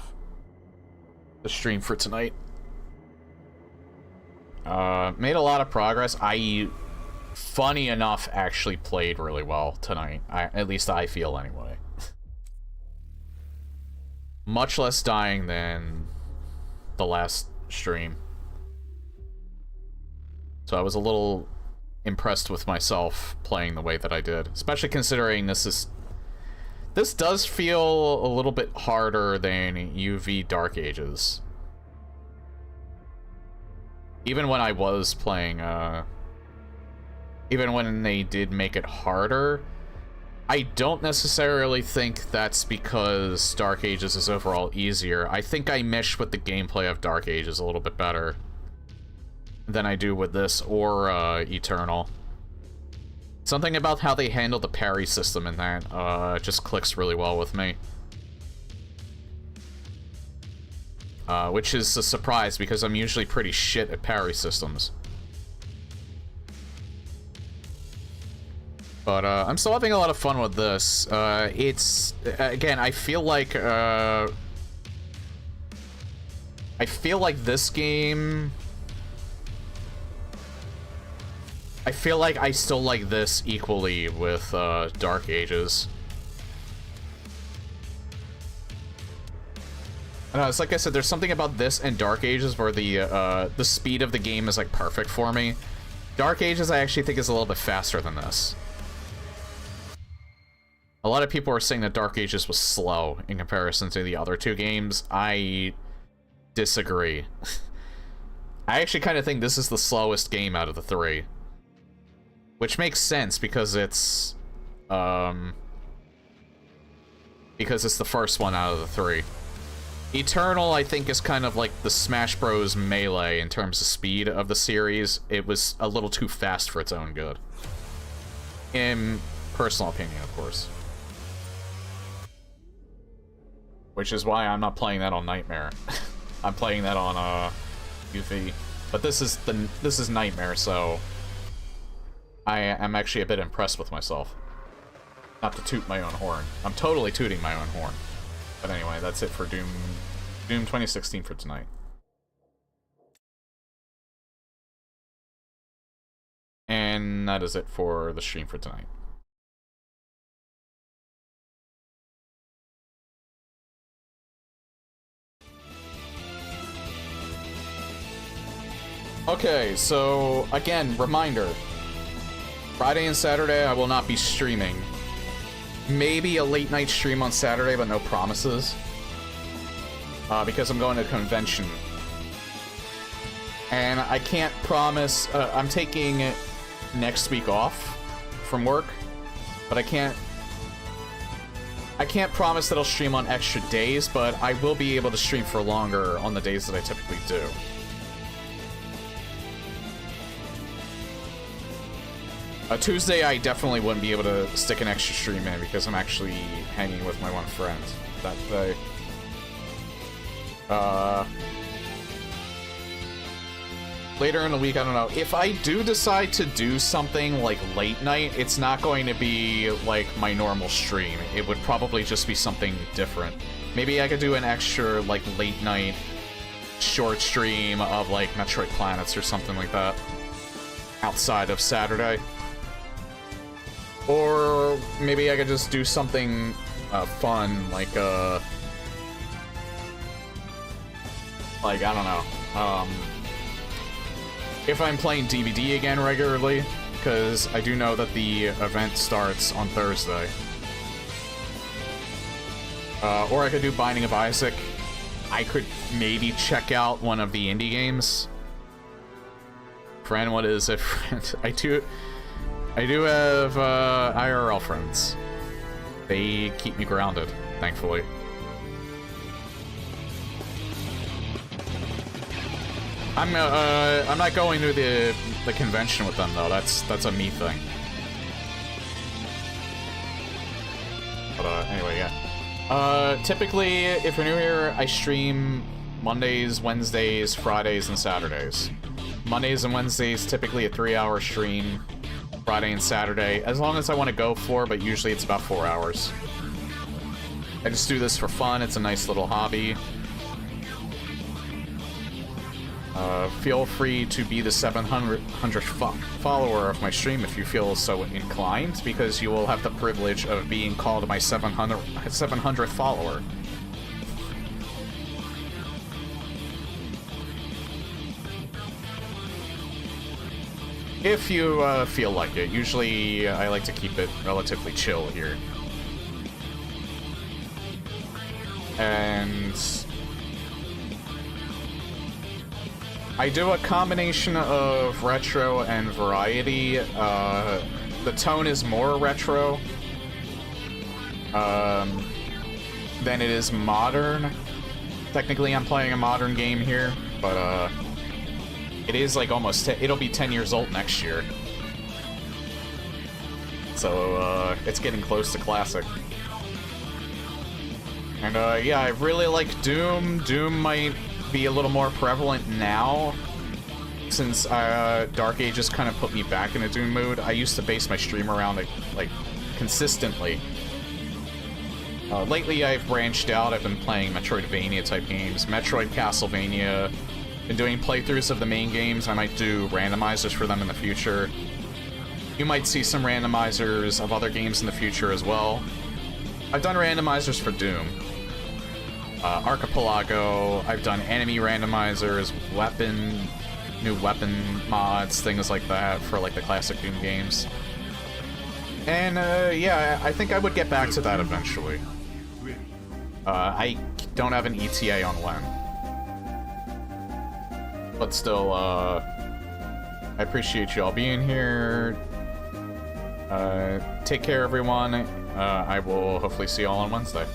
the stream for tonight. Made a lot of progress. I, funny enough, actually played really well tonight. At least I feel anyway. Much less dying than the last stream. So I was a little impressed with myself playing the way that I did, especially considering this does feel a little bit harder than UV Dark Ages. Even when I was playing, even when they did make it harder, I don't necessarily think that's because Dark Ages is overall easier. I think I mesh with the gameplay of Dark Ages a little bit better than I do with this or Eternal. Something about how they handle the parry system in that just clicks really well with me. Which is a surprise because I'm usually pretty shit at parry systems. But I'm still having a lot of fun with this. It's, again, I feel like this game... I feel like I still like this equally with Dark Ages. It's like I said, there's something about this and Dark Ages where the speed of the game is like perfect for me. Dark Ages I actually think is a little bit faster than this. A lot of people are saying that Dark Ages was slow in comparison to the other two games. I disagree. I actually kind of think this is the slowest game out of the three. Which makes sense because it's the first one out of the three. Eternal, I think, is kind of like the Smash Bros. Melee in terms of speed of the series. It was a little too fast for its own good. In personal opinion, of course. Which is why I'm not playing that on Nightmare. I'm playing that on UV. But this is Nightmare, so I am actually a bit impressed with myself. Not to toot my own horn. I'm totally tooting my own horn. But anyway, that's it for Doom 2016 for tonight. And that is it for the stream for tonight. Okay, so again, reminder. Friday and Saturday I will not be streaming. Maybe a late night stream on Saturday, but no promises. Because I'm going to a convention. And I can't promise... I'm taking next week off from work. But I can't promise that I'll stream on extra days, but I will be able to stream for longer on the days that I typically do. Tuesday, I definitely wouldn't be able to stick an extra stream in because I'm actually hanging with my one friend that day. Later in the week, I don't know. If I do decide to do something like late night, it's not going to be like my normal stream. It would probably just be something different. Maybe I could do an extra like late night short stream of like Metroid Planets or something like that outside of Saturday. Or maybe I could just do something fun, like I don't know. If I'm playing DVD again regularly, because I do know that the event starts on Thursday. Or I could do Binding of Isaac. I could maybe check out one of the indie games. Friend, what is it, friend? I do have IRL friends. They keep me grounded, thankfully. I'm not going to the convention with them though. That's a me thing. But anyway, yeah. Typically, if you're new here, I stream Mondays, Wednesdays, Fridays, and Saturdays. Mondays and Wednesdays, typically a 3-hour stream. Friday and Saturday, as long as I want to go for, but usually it's about 4 hours. I just do this for fun. It's a nice little hobby. Feel free to be the 700th follower of my stream if you feel so inclined, because you will have the privilege of being called my 700th follower. If you feel like it. Usually I like to keep it relatively chill here. And I do a combination of retro and variety. The tone is more retro than it is modern. Technically I'm playing a modern game here, but it is like almost, it'll be 10 years old next year. So, it's getting close to classic. And, yeah, I really like Doom. Doom might be a little more prevalent now, since, Dark Ages kind of put me back in a Doom mood. I used to base my stream around it, like, consistently. Lately I've branched out. I've been playing Metroidvania-type games. Metroid, Castlevania. Been doing playthroughs of the main games. I might do randomizers for them in the future. You might see some randomizers of other games in the future as well. I've done randomizers for Doom. Archipelago. I've done enemy randomizers, new weapon mods, things like that for like the classic Doom games. And yeah, I think I would get back to that eventually. I don't have an ETA on when. But still, I appreciate you all being here. Take care, everyone. I will hopefully see you all on Wednesday.